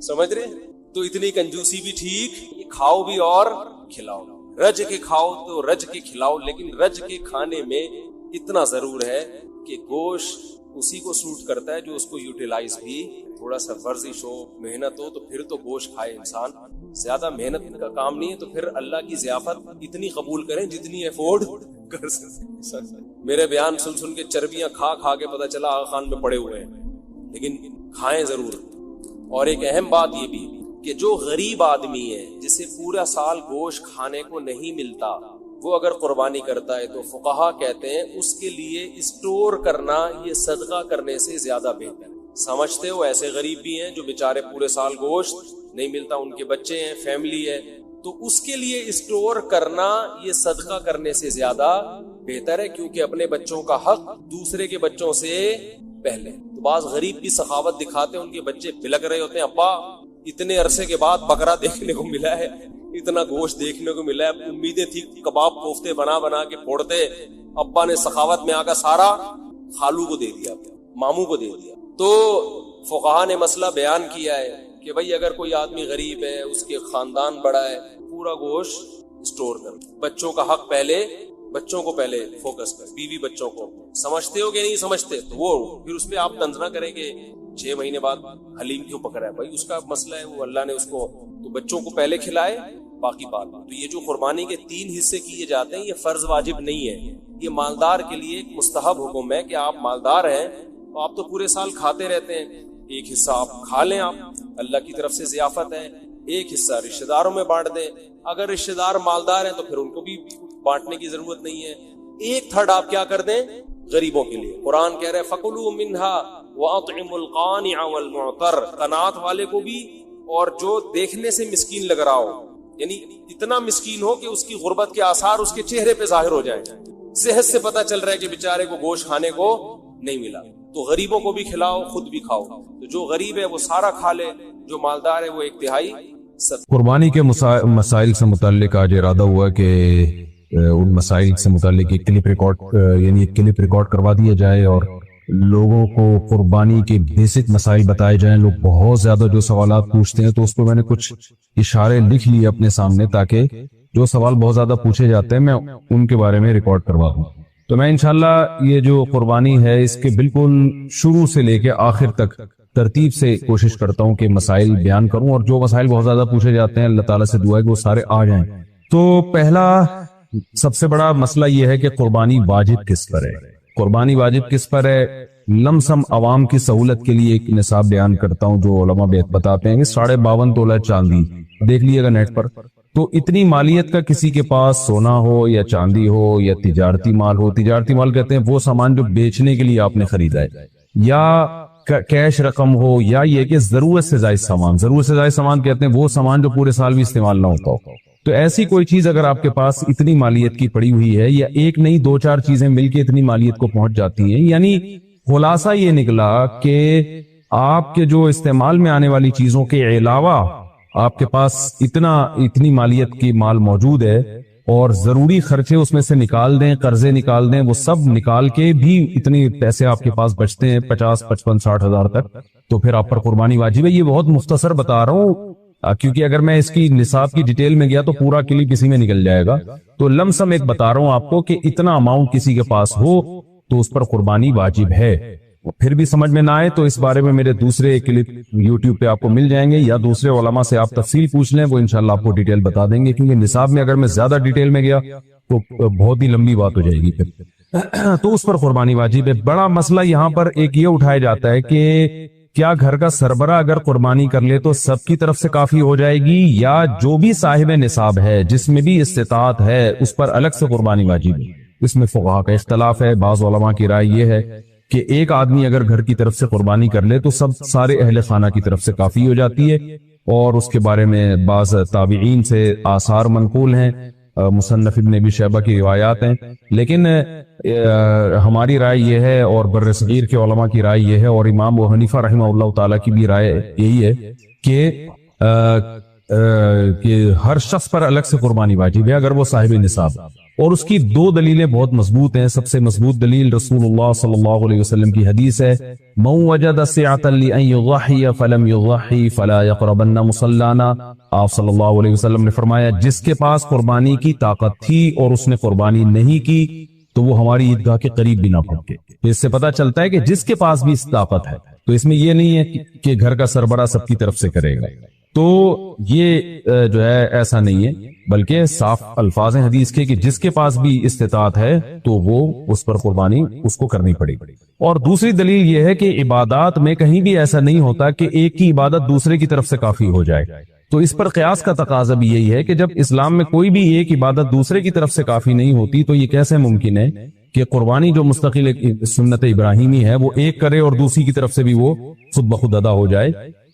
سمجھ رہے؟ تو اتنی کنجوسی بھی ٹھیک, کھاؤ بھی اور کھلاؤ. رج کے کھاؤ تو رج کے کھلاؤ, لیکن رج کے کھانے میں اتنا ضرور ہے کہ گوشت اسی کو سوٹ کرتا ہے جو اس کو یوٹیلائز بھی, تھوڑا سا ورزش ہو, محنت ہو, تو پھر تو گوشت کھائے انسان. زیادہ محنت کا کام نہیں ہے, تو پھر اللہ کی ضیافت اتنی قبول کریں جتنی افورڈ کر سکتے. میرے بیان سن کے چربیاں کھا کے پتہ چلا آغا خان میں پڑے ہوئے ہیں, لیکن کھائیں ضرور. اور ایک اہم بات یہ بھی کہ جو غریب آدمی ہے جسے پورا سال گوشت کھانے کو نہیں ملتا, وہ اگر قربانی کرتا ہے تو فقہا کہتے ہیں اس کے لیے اسٹور کرنا یہ صدقہ کرنے سے زیادہ بہتر ہے. سمجھتے ہو ایسے غریب بھی ہیں جو بیچارے پورے سال گوشت نہیں ملتا, ان کے بچے ہیں, فیملی ہے, تو اس کے لیے اسٹور کرنا یہ صدقہ کرنے سے زیادہ بہتر ہے, کیونکہ اپنے بچوں کا حق دوسرے کے بچوں سے پہلے. تو بعض غریب بھی سخاوت دکھاتے ہیں, ان کے بچے بلک رہے ہوتے ہیں, ابا اتنے عرصے کے بعد بکرا دیکھنے کو ملا ہے, اتنا گوشت دیکھنے کو ملا ہے, امیدیں تھی کباب کوفتے بنا کے پھوڑتے, ابا نے سخاوت میں آ کر سارا خالو کو دے دیا, ماموں کو دے دیا. تو فقہا نے مسئلہ بیان کیا ہے کہ بھئی اگر کوئی آدمی غریب ہے, اس کے خاندان بڑا ہے, پورا گوشت اسٹور کر, بچوں کا حق پہلے, بچوں کو پہلے فوکس کر, بیوی بچوں کو. سمجھتے ہو کہ نہیں سمجھتے؟ تو وہ پھر اس پہ آپ طنز نہ کریں کہ 6 مہینے بعد حلیم کیوں پکڑا ہے, بھائی اس کا مسئلہ ہے, وہ اللہ نے اس کو, تو بچوں کو پہلے کھلائے باقی بات. تو یہ جو قربانی کے 3 حصے کیے جاتے ہیں یہ فرض واجب نہیں ہے, یہ مالدار کے لیے ایک مستحب حکم ہے کہ آپ مالدار ہیں تو آپ تو پورے سال کھاتے رہتے ہیں, ایک حصہ آپ کھا لیں, آپ اللہ کی طرف سے ضیافت ہے, ایک حصہ رشتہ داروں میں بانٹ دیں. اگر رشتہ دار مالدار ہیں تو پھر ان کو بھی بانٹنے کی ضرورت نہیں ہے, 1/3 آپ کیا کر دیں غریبوں کے لیے. قرآن کہہ رہے فَكُلُوا مِنْهَا وَأَطْعِمُوا الْقَانِعَ وَالْمُعْتَرَّ, قناعت والے کو بھی اور جو دیکھنے سے مسکین لگ رہا ہو, یعنی اتنا مسکین ہو کہ اس کی غربت کے آثار اس کے چہرے پہ ظاہر ہو جائیں, صحت سے پتہ چل رہا ہے کہ بیچارے کو گوشت کھانے کو نہیں ملا. تو غریبوں کو بھی کھلاؤ, خود بھی کھاؤ. تو جو غریب ہے وہ سارا کھا لے, جو مالدار ہے وہ 1/3. قربانی کے مسائل سے متعلق آج ارادہ ہوا کہ ان مسائل سے متعلق ایک کلپ ریکارڈ کروا دیا جائے اور لوگوں کو قربانی کے بیسک مسائل بتائے جائیں. لوگ بہت زیادہ جو سوالات پوچھتے ہیں, تو اس پہ میں نے کچھ اشارے لکھ لیے اپنے سامنے تاکہ جو سوال بہت زیادہ پوچھے جاتے ہیں میں ان کے بارے میں ریکارڈ کروا دوں. تو میں انشاءاللہ یہ جو قربانی ہے اس کے بالکل شروع سے لے کے آخر تک ترتیب سے کوشش کرتا ہوں کہ مسائل بیان کروں, اور جو مسائل بہت زیادہ پوچھے جاتے ہیں اللہ تعالیٰ سے دعا ہے کہ وہ سارے آ جائیں. تو پہلا سب سے بڑا مسئلہ یہ ہے کہ قربانی واجب کس پر ہے. قربانی واجب کس پر ہے؟ لمسم عوام کی سہولت کے لیے ایک نصاب بیان کرتا ہوں جو علماء بتاتے ہیں کہ 52.5 تولہ چاندی دیکھ لیے گا نیٹ پر، تو اتنی مالیت کا کسی کے پاس سونا ہو یا چاندی ہو یا تجارتی مال ہو، تجارتی مال کہتے ہیں وہ سامان جو بیچنے کے لیے آپ نے خریدا ہے، یا کیش رقم ہو، یا یہ کہ ضرورت سے زائد سامان، ضرورت سے زائد سامان کہتے ہیں وہ سامان جو پورے سال بھی استعمال نہ ہوتا ہو، تو ایسی کوئی چیز اگر آپ کے پاس اتنی مالیت کی پڑی ہوئی ہے، یا ایک نہیں 2-4 چیزیں مل کے اتنی مالیت کو پہنچ جاتی ہیں، یعنی خلاصہ یہ نکلا کہ آپ کے جو استعمال میں آنے والی چیزوں کے علاوہ آپ کے پاس اتنی مالیت کی مال موجود ہے، اور ضروری خرچے اس میں سے نکال دیں، قرضے نکال دیں، وہ سب نکال کے بھی اتنے پیسے آپ کے پاس بچتے ہیں 50, 55, 60 ہزار تک، تو پھر آپ پر قربانی واجب ہے۔ یہ بہت مختصر بتا رہا ہوں کیونکہ اگر میں اس کی نصاب کی ڈیٹیل میں گیا تو پورا کلپ اسی میں نکل جائے گا، تو لمسم ایک بتا رہا ہوں آپ کو کہ اتنا اماؤنٹ کسی کے پاس ہو تو اس پر قربانی واجب ہے۔ پھر بھی سمجھ میں نہ آئے تو اس بارے میں میرے دوسرے کلپ یوٹیوب پہ آپ کو مل جائیں گے، یا دوسرے علماء سے آپ تفصیل پوچھ لیں، وہ انشاءاللہ آپ کو ڈیٹیل بتا دیں گے، کیونکہ نصاب میں اگر میں زیادہ ڈیٹیل میں گیا تو بہت ہی لمبی بات ہو جائے گی پھر، تو اس پر قربانی واجب ہے۔ بڑا مسئلہ یہاں پر ایک یہ اٹھایا جاتا ہے کہ کیا گھر کا سربراہ اگر قربانی کر لے تو سب کی طرف سے کافی ہو جائے گی، یا جو بھی صاحب نصاب ہے جس میں بھی استطاعت ہے اس پر الگ سے قربانی واجب ہے؟ اس میں فقہا کا اختلاف ہے۔ بعض علماء کی رائے یہ ہے کہ ایک آدمی اگر گھر کی طرف سے قربانی کر لے تو سارے اہل خانہ کی طرف سے کافی ہو جاتی ہے، اور اس کے بارے میں بعض تابعین سے آثار منقول ہیں، مصنف ابن ابی شیبہ کی روایات ہیں، لیکن ہماری رائے یہ ہے، اور بر صغیر کے علماء کی رائے یہ ہے، اور امام ابو حنیفہ رحمہ اللہ تعالیٰ کی بھی رائے یہی ہے کہ ہر شخص پر الگ سے قربانی واجب ہے اگر وہ صاحب نصاب، اور اس کی 2 دلیلیں بہت مضبوط ہیں۔ سب سے مضبوط دلیل رسول اللہ صلی اللہ علیہ وسلم کی حدیث ہے، من وجد سعة لأن يضحي فلم يضحي فلا يقربن مصلانا۔ آپ صلی اللہ علیہ وسلم نے فرمایا جس کے پاس قربانی کی طاقت تھی اور اس نے قربانی نہیں کی تو وہ ہماری عیدگاہ کے قریب بھی نہ پہنچے۔ اس سے پتہ چلتا ہے کہ جس کے پاس بھی طاقت ہے، تو اس میں یہ نہیں ہے کہ گھر کا سربراہ سب کی طرف سے کرے گا، تو یہ جو ہے ایسا نہیں ہے، بلکہ صاف الفاظ ہیں حدیث کے کہ جس کے پاس بھی استطاعت ہے تو وہ اس پر قربانی اس کو کرنی پڑے گی۔ اور دوسری دلیل یہ ہے کہ عبادات میں کہیں بھی ایسا نہیں ہوتا کہ ایک کی عبادت دوسرے کی طرف سے کافی ہو جائے، تو اس پر قیاس کا تقاضا بھی یہی ہے کہ جب اسلام میں کوئی بھی ایک عبادت دوسرے کی طرف سے کافی نہیں ہوتی تو یہ کیسے ممکن ہے کہ قربانی جو مستقل سنت ابراہیمی ہے وہ ایک کرے اور دوسری کی طرف سے بھی وہ خود بخود ادا ہو جائے؟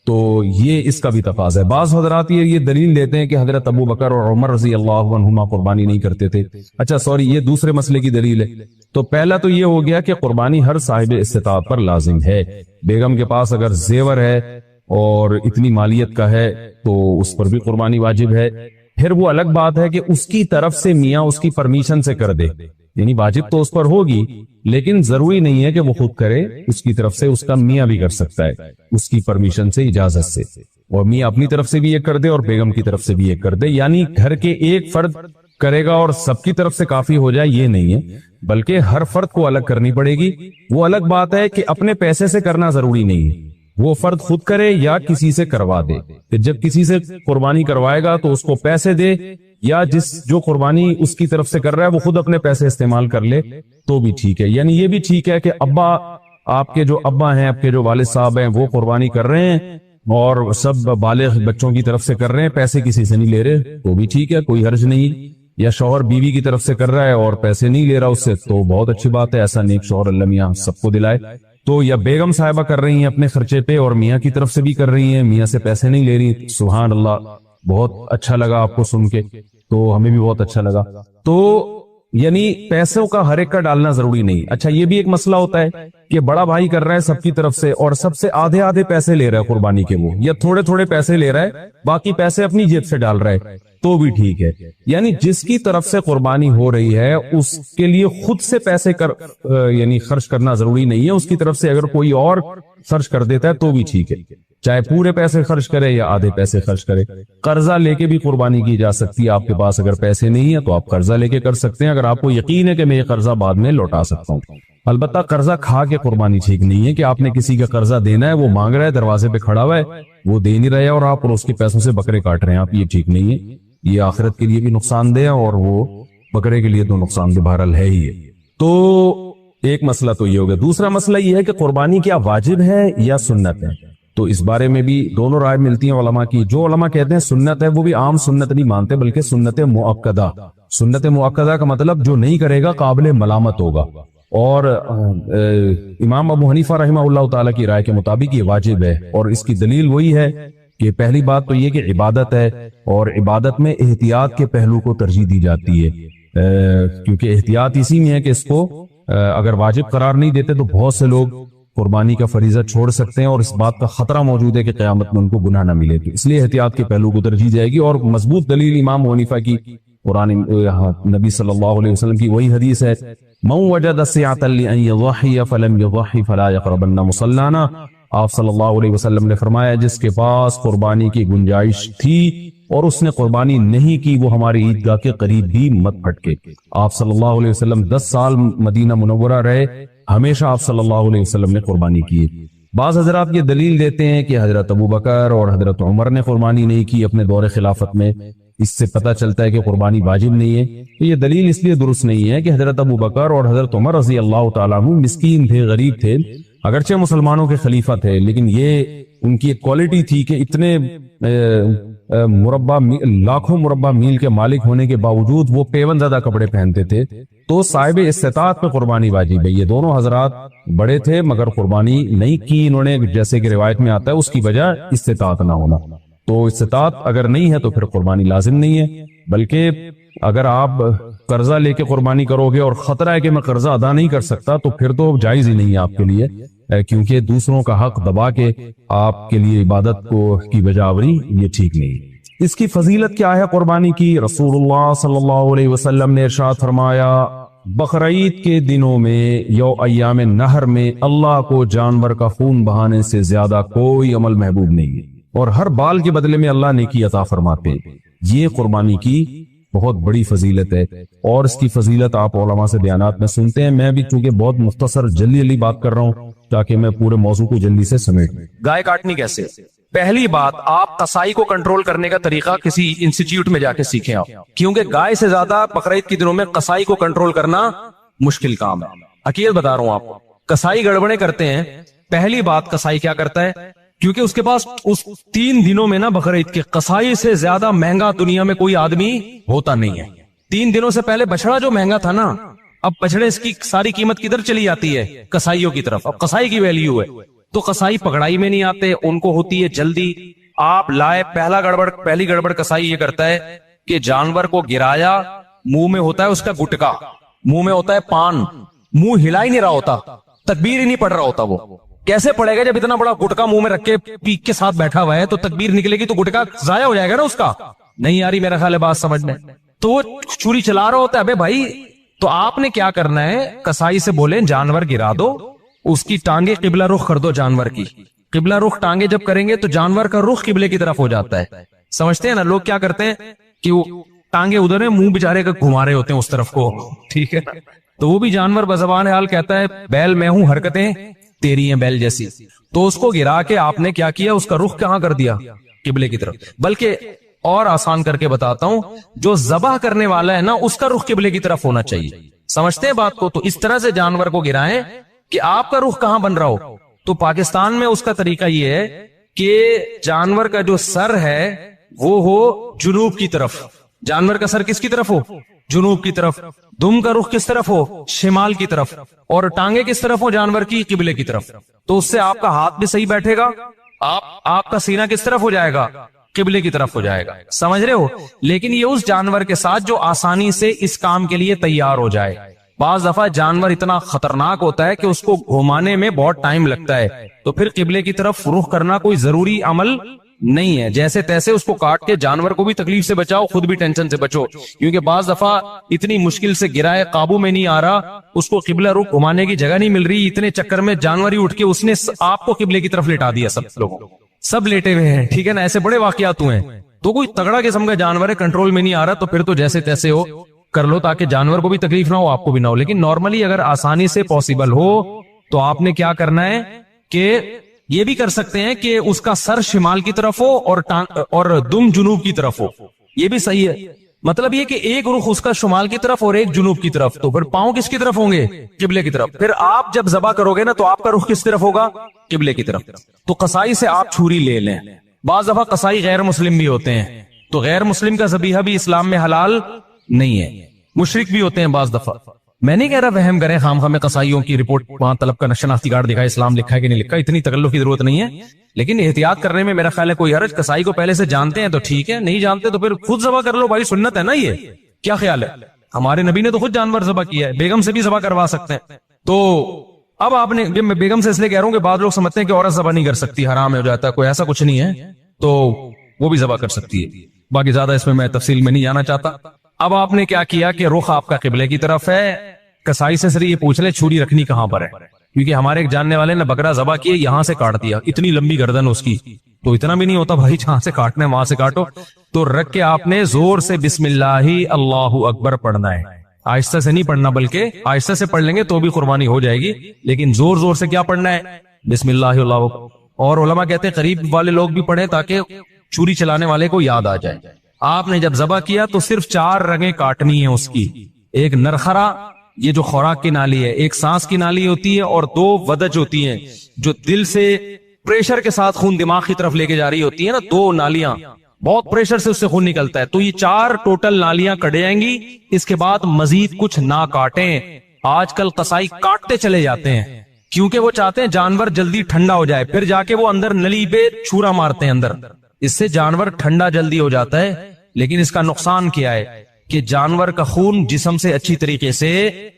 تو یہ اس کا بھی تقاضا ہے۔ بعض حضرات یہ دلیل دیتے ہیں کہ حضرت ابو بکر اور عمر رضی اللہ عنہما قربانی نہیں کرتے تھے۔ اچھا سوری، یہ دوسرے مسئلے کی دلیل ہے۔ تو پہلا تو یہ ہو گیا کہ قربانی ہر صاحب استطاعت پر لازم ہے۔ بیگم کے پاس اگر زیور ہے اور اتنی مالیت کا ہے تو اس پر بھی قربانی واجب ہے۔ پھر وہ الگ بات ہے کہ اس کی طرف سے میاں اس کی پرمیشن سے کر دے، یعنی واجب تو اس پر ہوگی لیکن ضروری نہیں ہے کہ وہ خود کرے، اس کی طرف سے اس کا میاں بھی کر سکتا ہے اس کی پرمیشن سے، اجازت سے، اور میاں اپنی طرف سے بھی یہ کر دے اور بیگم کی طرف سے بھی یہ کر دے، یعنی گھر کے ایک فرد کرے گا اور سب کی طرف سے کافی ہو جائے یہ نہیں ہے، بلکہ ہر فرد کو الگ کرنی پڑے گی۔ وہ الگ بات ہے کہ اپنے پیسے سے کرنا ضروری نہیں ہے، وہ فرد خود کرے یا کسی سے کروا دے، کہ جب کسی سے قربانی کروائے گا تو اس کو پیسے دے، یا جو قربانی اس کی طرف سے کر رہا ہے وہ خود اپنے پیسے استعمال کر لے تو بھی ٹھیک ہے۔ یعنی یہ بھی ٹھیک ہے کہ ابا، آپ کے جو ابا ہیں، آپ کے جو والد صاحب ہیں وہ قربانی کر رہے ہیں اور سب بالغ بچوں کی طرف سے کر رہے ہیں، پیسے کسی سے نہیں لے رہے تو بھی ٹھیک ہے، کوئی حرج نہیں۔ یا شوہر بیوی کی طرف سے کر رہا ہے اور پیسے نہیں لے رہا اس سے تو بہت اچھی بات ہے، ایسا نیک شوہر اللہ میاں سب کو دلائے۔ تو یا بیگم صاحبہ کر رہی ہیں اپنے خرچے پہ اور میاں کی طرف سے بھی کر رہی ہیں، میاں سے پیسے نہیں لے رہی، سبحان اللہ، بہت اچھا لگا آپ کو سن کے، تو ہمیں بھی بہت اچھا لگا۔ تو یعنی پیسوں کا ہر ایک کا ڈالنا ضروری نہیں۔ اچھا یہ بھی ایک مسئلہ ہوتا ہے کہ بڑا بھائی کر رہا ہے سب کی طرف سے اور سب سے آدھے آدھے پیسے لے رہا ہے قربانی کے، وہ یا تھوڑے تھوڑے پیسے لے رہا ہے، باقی پیسے اپنی جیب سے ڈال رہا ہے تو بھی ٹھیک ہے۔ یعنی جس کی طرف سے قربانی ہو رہی ہے اس کے لیے خود سے پیسے یعنی خرچ کرنا ضروری نہیں ہے، اس کی طرف سے اگر کوئی اور خرچ کر دیتا ہے تو بھی ٹھیک ہے، چاہے پورے پیسے خرچ کرے یا آدھے پیسے خرچ کرے۔ قرضہ لے کے بھی قربانی کی جا سکتی ہے، آپ کے پاس اگر پیسے نہیں ہیں تو آپ قرضہ لے کے کر سکتے ہیں، اگر آپ کو یقین ہے کہ میں یہ قرضہ بعد میں لوٹا سکتا ہوں۔ البتہ قرضہ کھا کے قربانی ٹھیک نہیں ہے کہ آپ نے کسی کا قرضہ دینا ہے، وہ مانگ رہا ہے، دروازے پہ کھڑا ہوا ہے، وہ دے نہیں رہے اور آپ اس کے پیسوں سے بکرے کاٹ رہے ہیں، آپ یہ ٹھیک نہیں ہے، یہ آخرت کے لیے بھی نقصان دہ ہے اور وہ بکرے کے لیے تو نقصان دہ بہرحال ہے ہی ہے۔ تو ایک مسئلہ تو یہ ہو گیا. دوسرا مسئلہ یہ ہے کہ قربانی کیا واجب ہے یا سنت ہے. تو اس بارے میں بھی دونوں رائے ملتی ہیں علماء کی. جو علماء کہتے ہیں سنت ہے وہ بھی عام سنت نہیں مانتے بلکہ سنت مؤکدہ. سنت مؤکدہ کا مطلب جو نہیں کرے گا قابل ملامت ہوگا. اور امام ابو حنیفہ رحمہ اللہ تعالیٰ کی رائے کے مطابق یہ واجب ہے. اور اس کی دلیل وہی ہے کہ پہلی بات تو یہ کہ عبادت ہے اور عبادت میں احتیاط کے پہلو کو ترجیح دی جاتی ہے. کیونکہ احتیاط اسی میں ہے کہ اس کو اگر واجب قرار نہیں دیتے تو بہت سے لوگ قربانی کا فریضہ چھوڑ سکتے ہیں اور اس بات کا خطرہ موجود ہے کہ قیامت میں ان کو گناہ نہ ملے. تو اس لیے احتیاط کے پہلو کو ترجیح جائے گی. اور مضبوط دلیل امام ابو حنیفہ کی قرآن نبی صلی اللہ علیہ وسلم کی وہی حدیث ہے من وجد سعة لأن يضحي فلم يضحي فلا يقربن مصلانا. آپ صلی اللہ علیہ وسلم نے فرمایا جس کے پاس قربانی کی گنجائش تھی اور اس نے قربانی نہیں کی وہ ہماری عیدگاہ کے قریب بھی مت پھٹکے. آپ صلی اللہ علیہ وسلم 10 سال مدینہ منورہ رہے, ہمیشہ آپ صلی اللہ علیہ وسلم نے قربانی کی. بعض حضرات یہ دلیل دیتے ہیں کہ حضرت ابو بکر اور حضرت عمر نے قربانی نہیں کی اپنے دور خلافت میں, اس سے پتہ چلتا ہے کہ قربانی واجب نہیں ہے. تو یہ دلیل اس لیے درست نہیں ہے کہ حضرت ابو بکر اور حضرت عمر رضی اللہ تعالیٰ عنہ مسکین تھے, غریب تھے, اگرچہ مسلمانوں کے خلیفہ تھے, لیکن یہ ان کی ایک کوالٹی تھی کہ اتنے لاکھوں مربع میل کے مالک ہونے کے باوجود وہ پیون زدہ کپڑے پہنتے تھے. تو صاحب استطاعت پہ قربانی واجب ہے. یہ دونوں حضرات بڑے تھے مگر قربانی نہیں کی انہوں نے, جیسے کہ روایت میں آتا ہے اس کی وجہ استطاعت نہ ہونا. تو استطاعت اگر نہیں ہے تو پھر قربانی لازم نہیں ہے. بلکہ اگر آپ قرضہ لے کے قربانی کرو گے اور خطرہ ہے کہ میں قرضہ ادا نہیں کر سکتا تو پھر تو جائز ہی نہیں ہے آپ کے لیے, کیونکہ دوسروں کا حق دبا کے آپ کے لیے عبادت کو کی بجاوری یہ ٹھیک نہیں. اس کی فضیلت کیا ہے قربانی کی؟ رسول اللہ صلی اللہ علیہ وسلم نے ارشاد فرمایا بقرعید کے دنوں میں یو ایام نہر میں اللہ کو جانور کا خون بہانے سے زیادہ کوئی عمل محبوب نہیں ہے اور ہر بال کے بدلے میں اللہ نیکی عطا فرماتے ہیں. یہ قربانی کی بہت بڑی فضیلت ہے اور اس کی فضیلت آپ علماء سے بیانات میں سنتے ہیں. میں بھی چونکہ بہت مختصر جلدی بات کر رہا ہوں تاکہ میں پورے موضوع کو جلدی سے سمیٹ لوں. گائے کاٹنی کیسے؟ پہلی بات, آپ قصائی کو کنٹرول کرنے کا طریقہ کسی انسٹیٹیوٹ میں جا کے سیکھیں آپ, کیونکہ گائے سے زیادہ بقرعید کے دنوں میں قصائی کو کنٹرول کرنا مشکل کام ہے. حقیقت بتا رہا ہوں آپ کو, قصائی گڑبڑیں کرتے ہیں. پہلی بات, قصائی کیا کرتا ہے, کیونکہ اس کے پاس اس 3 دنوں میں نا بقرعید کے قصائی سے زیادہ مہنگا دنیا میں کوئی آدمی ہوتا نہیں ہے. 3 دنوں سے پہلے بچڑا جو مہنگا تھا نا, اب بچڑے اس کی ساری قیمت کدھر چلی جاتی ہے؟ قصائیوں کی طرف. اب قصائی کی ویلیو ہے تو قصائی پکڑائی میں نہیں آتے, ان کو ہوتی ہے جلدی. آپ لائے, پہلی گڑبڑ قصائی یہ کرتا ہے کہ جانور کو گرایا, منہ میں ہوتا ہے اس کا گٹکا, منہ میں ہوتا ہے پان, منہ ہلا ہی نہیں رہا ہوتا, تکبیر ہی نہیں پڑھ رہا ہوتا. وہ کیسے پڑے گا جب اتنا بڑا گٹکا منہ میں رکھ کے پیک کے ساتھ بیٹھا ہوا ہے؟ تو تکبیر نکلے گی تو گٹکا ضائع ہو جائے گا نا اس کا. نہیں آ رہی میرا خیال ہے بات سمجھنے. تو وہ چھری چلا رہا ہوتا ہے. ابے بھائی, تو آپ نے کیا کرنا ہے, قصائی سے بولیں جانور گرا دو, اس کی ٹانگیں قبلہ رخ کر دو. جانور کی قبلہ رخ ٹانگیں جب کریں گے تو جانور کا رخ قبلے کی طرف ہو جاتا ہے. سمجھتے ہیں نا لوگ کیا کرتے ہیں کہ وہ ٹانگیں ادھر ہیں, منہ بیچارے کا گھما رہے ہوتے ہیں اس طرف کو, ٹھیک ہے. تو وہ بھی جانور بزبان حال کہتا ہے بیل میں ہوں, حرکتیں تیری ہیں بیل جیسی. تو اس کو گرا کے آپ نے کیا کیا, اس کا رخ کہاں کر دیا؟ قبلے کی طرف. بلکہ اور آسان کر کے بتاتا ہوں, جو ذبح کرنے والا ہے نا اس کا رخ قبلے کی طرف ہونا چاہیے. سمجھتے ہیں بات کو؟ تو اس طرح سے جانور کو گرائیں کہ آپ کا رخ کہاں بن رہا ہو. تو پاکستان میں اس کا طریقہ یہ ہے کہ جانور کا جو سر ہے وہ ہو جنوب کی طرف. جانور کا سر کس کی طرف ہو؟ جنوب کی طرف. دم کا رخ کس طرف ہو؟ شمال کی طرف. اور ٹانگیں کس طرف ہو جانور کی؟ قبلے کی طرف. تو اس سے آپ کا ہاتھ بھی صحیح بیٹھے گا, آپ کا سینہ کس طرف ہو جائے گا؟ قبلے کی طرف ہو جائے گا. سمجھ رہے ہو؟ لیکن یہ اس جانور کے ساتھ جو آسانی سے اس کام کے لیے تیار ہو جائے. بعض دفعہ جانور اتنا خطرناک ہوتا ہے کہ اس کو گھمانے میں بہت ٹائم لگتا ہے, تو پھر قبلے کی طرف رخ کرنا کوئی ضروری عمل نہیں ہے. جیسے تیسے اس کو کاٹ کے جانور کو بھی تکلیف سے بچاؤ, خود بھی ٹینشن سے بچو, کیونکہ بعض دفعہ اتنی مشکل سے گرائے, قابو میں نہیں آ رہا, اس کو قبلہ رخ گھمانے کی جگہ نہیں مل رہی, اتنے چکر میں جانور ہی اٹھ کے اس نے آپ کو قبلے کی طرف لٹا دیا. سب لوگوں سب لیٹے ہوئے ہیں, ٹھیک ہے نا, ایسے بڑے واقعات ہوئے ہیں. تو کوئی تگڑا قسم کا جانور ہے, کنٹرول میں نہیں آ رہا, تو پھر تو جیسے تیسے ہو کر لو تاکہ جانور کو بھی تکلیف نہ ہو, آپ کو بھی نہ ہو. لیکن نارملی اگر آسانی سے پاسبل ہو تو آپ نے کیا کرنا ہے کہ یہ بھی کر سکتے ہیں کہ اس کا سر شمال کی طرف ہو اور دم جنوب کی طرف ہو, یہ بھی صحیح ہے. مطلب یہ کہ ایک رخ اس کا شمال کی طرف اور ایک جنوب کی طرف, تو پھر پاؤں کس کی طرف ہوں گے؟ قبلے کی طرف. پھر آپ جب ذبح کرو گے نا تو آپ کا رخ کس طرف ہوگا؟ قبلے کی طرف. تو قصائی سے آپ چھری لے لیں. بعض دفعہ قصائی غیر مسلم بھی ہوتے ہیں, تو غیر مسلم کا ذبیحہ بھی اسلام میں حلال نہیں ہے, مشرک بھی ہوتے ہیں بعض دفعہ. میں نہیں کہہ رہا وہم کریں خام خواہ میں قصائیوں کی رپورٹ وہاں طلب کا شناختی کارڈ دکھائے اسلام لکھا ہے کہ نہیں لکھا, اتنی تکلف کی ضرورت نہیں ہے, لیکن احتیاط کرنے میں میرا خیال ہے کوئی حرج. قصائی کو پہلے سے جانتے ہیں تو ٹھیک ہے, نہیں جانتے تو پھر خود ذبح کر لو بھائی, سنت ہے نا یہ. کیا خیال ہے؟ ہمارے نبی نے تو خود جانور ذبح کیا ہے, بیگم سے بھی ذبح کروا سکتے ہیں. تو اب آپ نے, میں بیگم سے اس لیے کہہ رہا ہوں کہ بعض لوگ سمجھتے ہیں کہ عورت ذبح نہیں کر سکتی, حرام ہو جاتا ہے, کوئی ایسا کچھ نہیں ہے, تو وہ بھی ذبح کر سکتی ہے. باقی زیادہ اس میں تفصیل میں نہیں جانا چاہتا. اب آپ نے کیا کیا کہ رخ آپ کا قبلے کی طرف ہے. قصائی سے صرف یہ پوچھ لے چھری رکھنی کہاں پر ہے, کیونکہ ہمارے ایک جاننے والے نے بکرا ذبح کیا, یہاں سے کاٹ دیا, اتنی لمبی گردن اس کی, تو اتنا بھی نہیں ہوتا بھائی, جہاں سے کاٹنا ہے وہاں سے کاٹو. تو رکھ کے آپ نے زور سے بسم اللہ اللہ اکبر پڑھنا ہے. آہستہ سے نہیں پڑھنا, بلکہ آہستہ سے پڑھ لیں گے تو بھی قربانی ہو جائے گی, لیکن زور زور سے کیا پڑھنا ہے؟ بسم اللہ اللہ. اور علماء کہتے ہیں قریب والے لوگ بھی پڑھیں تاکہ چھری چلانے والے کو یاد آ جائے. آپ نے جب ذبح کیا تو صرف 4 رگیں کاٹنی ہیں اس کی. ایک نرخرا, یہ جو خوراک کی نالی ہے, ایک سانس کی نالی ہوتی ہے, اور 2 ودج ہوتی ہیں جو دل سے پریشر کے ساتھ خون دماغ کی طرف لے کے جا رہی ہوتی ہے نا, 2 نالیاں, بہت پریشر سے اس سے خون نکلتا ہے. تو یہ 4 ٹوٹل نالیاں کٹ جائیں گی. اس کے بعد مزید کچھ نہ کاٹیں. آج کل قصائی کاٹتے چلے جاتے ہیں کیونکہ وہ چاہتے ہیں جانور جلدی ٹھنڈا ہو جائے, پھر جا کے وہ اندر نلی پہ چھورا مارتے ہیں اندر. اس سے جانور ٹھنڈا جلدی ہو جاتا ہے, لیکن اس کا نقصان کیا ہے کہ جانور کا خون جسم سے اچھی طریقے سے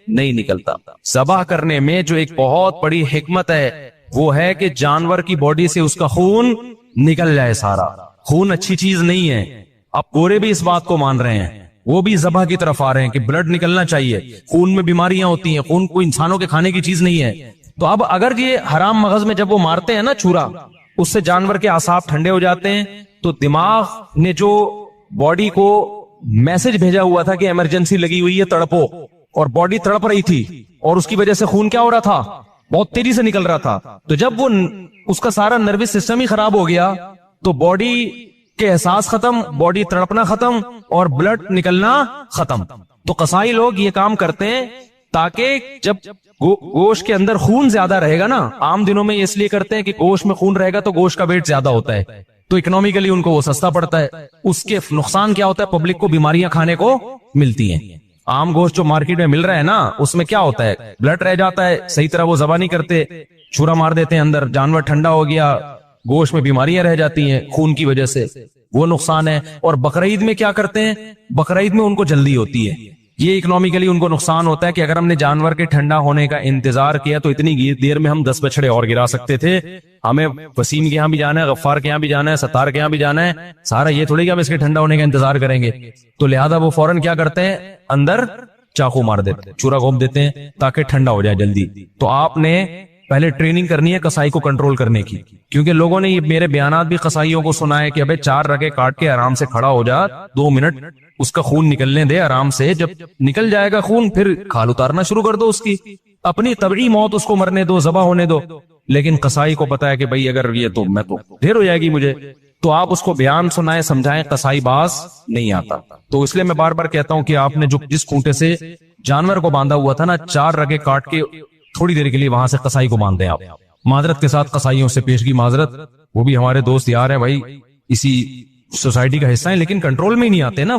نہیں نکلتا. ذبح کرنے میں جو ایک بہت بڑی حکمت ہے وہ ہے کہ جانور کی باڈی سے اس کا خون نکل جائے سارا. خون اچھی چیز نہیں ہے. اب گورے بھی اس بات کو مان رہے ہیں, وہ بھی ذبح کی طرف آ رہے ہیں کہ بلڈ نکلنا چاہیے, خون میں بیماریاں ہوتی ہیں, خون کوئی انسانوں کے کھانے کی چیز نہیں ہے. تو اب اگر یہ حرام مغز میں جب وہ مارتے ہیں نا چھورا, اس سے جانور کے اعصاب ٹھنڈے ہو جاتے ہیں, تو دماغ نے جو باڈی کو میسج بھیجا ہوا تھا کہ ایمرجنسی لگی ہوئی ہے, تڑپو, اور باڈی تڑپ رہی تھی, اور اس کی وجہ سے خون کیا ہو رہا تھا؟ بہت تیزی سے نکل رہا تھا. تو جب وہ اس کا سارا نروس سسٹم ہی خراب ہو گیا تو باڈی کے احساس ختم, باڈی تڑپنا ختم, اور بلڈ نکلنا ختم. تو قصائی لوگ یہ کام کرتے ہیں تاکہ جب گوشت کے اندر خون زیادہ رہے گا نا, عام دنوں میں اس لیے کرتے ہیں کہ گوشت میں خون رہے گا تو گوشت کا ویٹ زیادہ ہوتا ہے, تو اکنامیکلی ان کو وہ سستا پڑتا ہے. اس کے نقصان کیا ہوتا ہے؟ پبلک کو بیماریاں کھانے کو ملتی ہیں. عام گوشت جو مارکیٹ میں مل رہا ہے نا, اس میں کیا ہوتا ہے؟ بلڈ رہ جاتا ہے, صحیح طرح وہ ذبح نہیں کرتے, چھرا مار دیتے ہیں اندر, جانور ٹھنڈا ہو گیا, گوشت میں بیماریاں رہ جاتی ہیں خون کی وجہ سے, وہ نقصان ہے. اور بقرعید میں کیا کرتے ہیں؟ بقرعید میں ان کو جلدی ہوتی ہے. یہ اکنامیکلی ان کو نقصان ہوتا ہے کہ اگر ہم نے جانور کے ٹھنڈا ہونے کا انتظار کیا تو اتنی دیر میں ہم 10 بچڑے اور گرا سکتے تھے. ہمیں وسیم کے یہاں بھی جانا ہے, غفار کے یہاں بھی جانا ہے, ستار کے یہاں بھی جانا ہے, سارا یہ تھوڑی کہ ہم اس کے ٹھنڈا ہونے کا انتظار کریں گے. تو لہذا وہ فوراً کیا کرتے ہیں؟ اندر چاقو مار دیتے, چورا گھوم دیتے ہیں تاکہ ٹھنڈا ہو جائے جلدی. تو آپ نے پہلے ٹریننگ کرنی ہے قصائی کو کنٹرول کرنے کی, کیونکہ لوگوں نے یہ میرے بیانات بھی قصائیوں کو سنا ہے کہ ابے 4 رگے کاٹ کے آرام سے کھڑا ہو جا, 2 منٹ اس کا خون نکلنے دے آرام سے, جب نکل جائے گا خون پھر کھال اتارنا شروع کر دو, اس کی اپنی طبعی موت اس کو مرنے دو, ذبح ہونے دو. لیکن قصائی کو پتا ہے کہ بھائی اگر یہ تو میں تو دیر ہو جائے گی مجھے, تو آپ اس کو بیان سنائیں, سمجھائیں, قصائی باز نہیں آتا. تو اس لیے میں بار بار کہتا ہوں کہ آپ نے جو جس کھونٹے سے جانور کو باندھا ہوا تھا نا, 4 رگے کاٹ کے تھوڑی دیر کے لیے وہاں سے قصائی کو باندھ دیں آپ. معذرت کے ساتھ قصائیوں سے پیشگی معذرت, وہ بھی ہمارے دوست یار ہیں بھائی, اسی سوسائٹی کا حصہ ہیں, لیکن کنٹرول میں ہی نہیں آتے نا,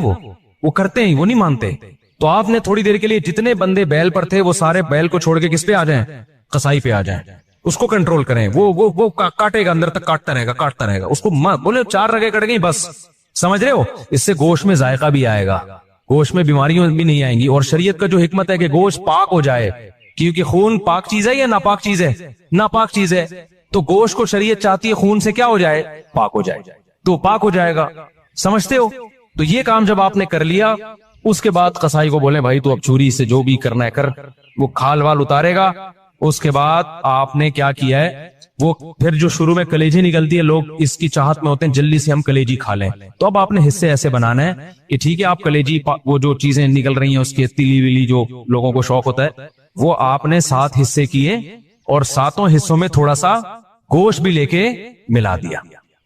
وہ کرتے ہیں, وہ نہیں مانتے. تو آپ نے تھوڑی دیر کے لیے جتنے بندے بیل پر تھے وہ سارے بیل کو چھوڑ کے کس پہ آ جائیں؟ قصائی پہ آ جائیں, اس کو کنٹرول کریں. وہ کاٹے گا, اندر تک کاٹتا رہے گا, اس کو بولے 4 رگے کٹ گئی بس, سمجھ رہے ہو؟ اس سے گوشت میں ذائقہ بھی آئے گا, گوشت میں بیماریاں بھی نہیں آئیں گی. اور شریعت کا جو حکمت ہے کہ گوشت پاک ہو جائے, کیونکہ خون پاک چیز ہے یا ناپاک چیز ہے؟ ناپاک چیز ہے. تو گوشت کو شریعت چاہتی ہے خون سے کیا ہو جائے؟ پاک ہو جائے, تو پاک ہو جائے گا. سمجھتے ہو؟ تو یہ کام جب آپ نے کر لیا, اس کے بعد قصائی کو بولے بھائی تو اب چھری سے جو بھی کرنا ہے کر, وہ کھال وال اتارے گا. اس کے بعد آپ نے کیا کیا ہے, وہ پھر جو شروع میں کلیجی نکلتی ہے, لوگ اس کی چاہت میں ہوتے ہیں جلدی سے ہم کلیجی کھا لیں. تو اب آپ نے حصے ایسے بنانا ہے کہ ٹھیک ہے آپ کلیجی, وہ جو چیزیں نکل رہی ہیں اس کی تیلی ویلی جو لوگوں کو شوق ہوتا ہے, وہ آپ نے 7 حصے کیے, اور 7 حصوں میں تھوڑا سا گوشت بھی لے کے ملا دیا,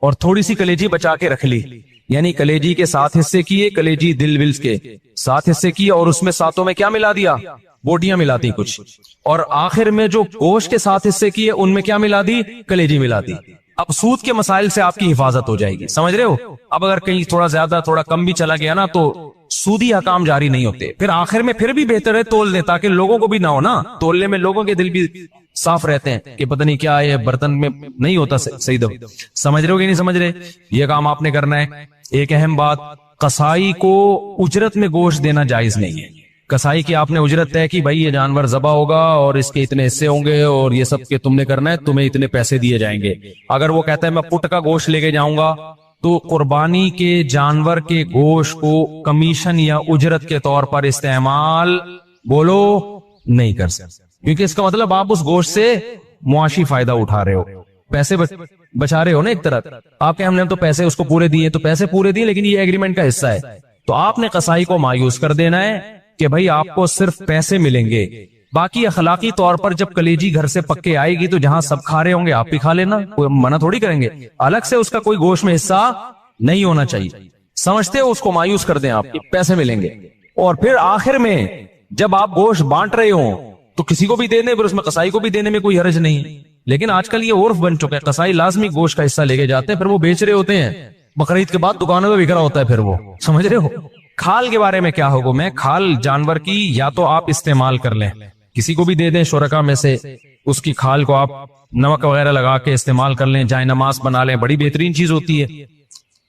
اور تھوڑی سی کلیجی بچا کے رکھ لی. یعنی کلیجی کے 7 حصے کیے، کلیجی دل ولز کے 7 حصے کیے، اور اس میں 7 میں کیا ملا دیا؟ بوٹیاں ملا دی کچھ، اور آخر میں جو گوشت کے 7 حصے کیے ان میں کیا ملا دی؟ کلیجی ملا دی۔ اب سود کے مسائل سے آپ کی حفاظت ہو جائے گی، سمجھ رہے ہو؟ اب اگر کہیں تھوڑا زیادہ تھوڑا کم بھی چلا گیا نا تو سودی حکام جاری نہیں ہوتے، پھر آخر میں پھر بھی بہتر ہے تول دیں، تاکہ لوگوں کو بھی نہ ہو نا، تولنے میں لوگوں کے دل بھی صاف رہتے ہیں کہ پتہ نہیں کیا ہے برتن میں نہیں ہوتا صحیح دو۔ سمجھ رہے ہو کہ نہیں سمجھ رہے؟ یہ کام آپ نے کرنا ہے۔ ایک اہم بات، قصائی کو اجرت میں گوشت دینا جائز نہیں ہے۔ قصائی کی آپ نے اجرت طے کی، بھائی یہ جانور ذبح ہوگا اور اس کے اتنے حصے ہوں گے اور یہ سب کے تم نے کرنا ہے، تمہیں اتنے پیسے دیے جائیں گے۔ اگر وہ کہتا ہے میں پٹ کا گوشت لے کے جاؤں گا، تو قربانی کے جانور کے گوشت کو کمیشن یا اجرت کے طور پر استعمال بولو نہیں کر سکتے، کیونکہ اس کا مطلب آپ اس گوشت سے معاشی فائدہ اٹھا رہے ہو، پیسے بچا رہے ہو نا ایک طرح۔ آپ کے ہم نے تو پیسے اس کو پورے دیے، تو پیسے پورے دیے لیکن یہ ایگریمنٹ کا حصہ ہے، تو آپ نے قصائی کو مایوس کر دینا ہے کہ بھائی آپ کو صرف پیسے ملیں گے، باقی اخلاقی طور پر جب کلیجی گھر سے پکے آئے گی تو جہاں سب کھا رہے ہوں گے آپ بھی کھا لینا، کوئی منع تھوڑی کریں گے، الگ سے اس کا کوئی گوشت میں حصہ نہیں ہونا چاہیے۔ سمجھتے ہو؟ اس کو مایوس کر دیں، آپ پیسے ملیں گے، اور پھر آخر میں جب آپ گوشت بانٹ رہے ہوں تو کسی کو بھی دے دیں، پھر اس میں قصائی کو بھی دینے میں کوئی حرج نہیں۔ لیکن آج کل یہ عرف بن چکا ہے، قصائی لازمی گوشت کا حصہ لے کے جاتے ہیں، پھر وہ بیچ رہے ہوتے ہیں، بقرعید کے بعد دکانوں پہ بک رہا ہوتا ہے پھر وہ، سمجھ رہے ہو؟ کھال کے بارے میں کیا حکم ہے؟ کھال جانور کی یا تو آپ استعمال کر لیں، کسی کو بھی دے دیں شرکا میں سے، اس کی کھال کو آپ نمک وغیرہ لگا کے استعمال کر لیں، جائے نماز بنا لیں، بڑی بہترین چیز ہوتی ہے۔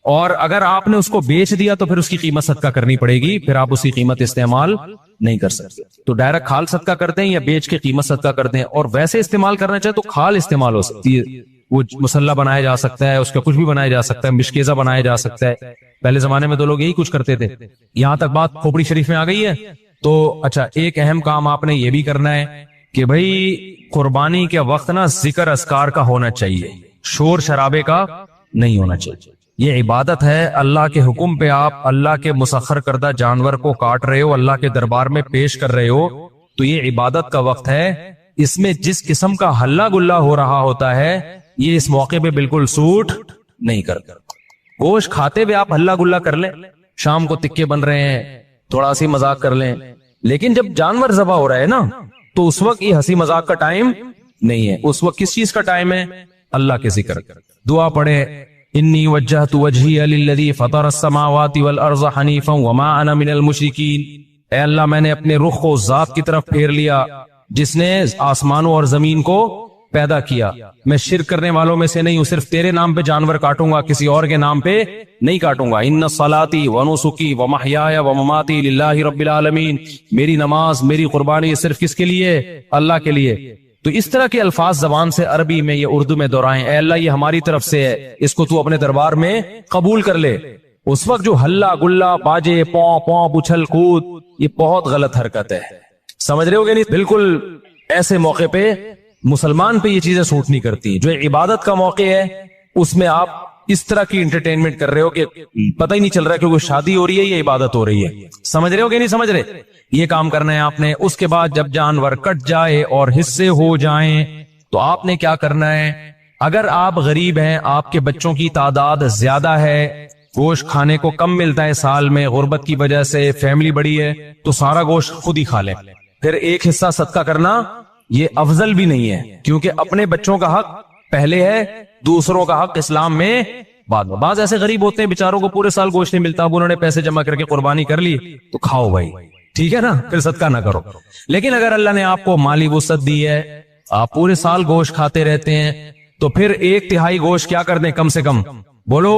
اور اگر آپ نے اس کو بیچ دیا تو پھر اس کی قیمت صدقہ کرنی پڑے گی، پھر آپ اس کی قیمت استعمال نہیں کر سکتے، تو ڈائریکٹ کھال صدقہ کرتے ہیں یا بیچ کے قیمت صدقہ کرتے ہیں۔ اور ویسے استعمال کرنا چاہے تو کھال استعمال ہو سکتی ہے، وہ مسلح بنایا جا سکتا ہے، اس کا کچھ بھی بنایا جا سکتا ہے، مشکیزہ بنایا جا سکتا ہے، پہلے زمانے میں تو لوگ یہی کچھ کرتے تھے۔ یہاں تک بات کھوپڑی شریف میں آ گئی ہے تو اچھا، ایک اہم کام آپ نے یہ بھی کرنا ہے کہ بھائی قربانی کے وقت نا ذکر اذکار کا ہونا چاہیے، شور شرابے کا نہیں ہونا چاہیے۔ یہ عبادت ہے، اللہ کے حکم پہ آپ اللہ کے مسخر کردہ جانور کو کاٹ رہے ہو، اللہ کے دربار میں پیش کر رہے ہو، تو یہ عبادت کا وقت ہے۔ اس میں جس قسم کا ہلہ گلہ ہو رہا ہوتا ہے یہ اس موقع پہ بالکل سوٹ نہیں کرتا۔ گوشت کھاتے ہوئے آپ ہلہ گلہ کر لیں، شام کو تکے بن رہے ہیں تھوڑا سی مذاق کر لیں، لیکن جب جانور ذبح ہو رہا ہے نا تو اس وقت یہ ہنسی مذاق کا ٹائم نہیں ہے، اس وقت کس چیز کا ٹائم ہے؟ اللہ کے ذکر۔ دعا پڑھے، انی وجہت وجہی للذی فطر السماوات والارض حنیفا وما انا من المشرکین، اے اللہ میں نے اپنے رخ کو ذات کی طرف پھیر لیا جس نے آسمانوں اور زمین کو پیدا کیا، میں شرک کرنے والوں میں سے نہیں ہوں، صرف تیرے نام پہ جانور کاٹوں گا، کسی اور کے نام پہ نہیں کاٹوں گا۔ ان صلاتی ونسکی ومحیایا ومماتی للہ رب العالمین، میری نماز میری قربانی صرف کس کے لیے؟ اللہ کے لیے۔ تو اس طرح کے الفاظ زبان سے عربی میں یا اردو میں دہرائیں، اے اللہ یہ ہماری طرف سے ہے، اس کو تو اپنے دربار میں قبول کر لے۔ اس وقت جو ہلہ گلہ باجے پاؤں پاؤں اچھل کود، یہ بہت غلط حرکت ہے، سمجھ رہے ہو کہ نہیں؟ بالکل ایسے موقع پہ مسلمان پہ یہ چیزیں سوٹ نہیں کرتی۔ جو عبادت کا موقع ہے اس میں آپ اس طرح کی انٹرٹینمنٹ کر رہے ہو کہ پتہ ہی نہیں چل رہا کہ کوئی شادی ہو رہی ہے یا عبادت ہو رہی ہے، سمجھ رہے ہو کہ نہیں سمجھ رہے؟ یہ کام کرنا ہے آپ نے۔ اس کے بعد جب جانور کٹ جائے اور حصے ہو جائیں تو آپ نے کیا کرنا ہے؟ اگر آپ غریب ہیں، آپ کے بچوں کی تعداد زیادہ ہے، گوشت کھانے کو کم ملتا ہے سال میں غربت کی وجہ سے، فیملی بڑی ہے، تو سارا گوشت خود ہی کھا لیں، پھر ایک حصہ صدقہ کرنا یہ افضل بھی نہیں ہے، کیونکہ اپنے بچوں کا حق پہلے ہے، دوسروں کا حق اسلام میں بعد میں۔ بعض ایسے غریب ہوتے ہیں بیچاروں کو پورے سال گوشت نہیں ملتا، اب انہوں نے پیسے جمع کر کے قربانی کر لی تو کھاؤ بھائی، ٹھیک ہے نا، پھر صدقہ نہ کرو۔ لیکن اگر اللہ نے آپ کو مالی وسعت دی ہے، آپ پورے سال گوشت کھاتے رہتے ہیں، تو پھر 1/3 گوشت کیا کر دیں؟ کم سے کم بولو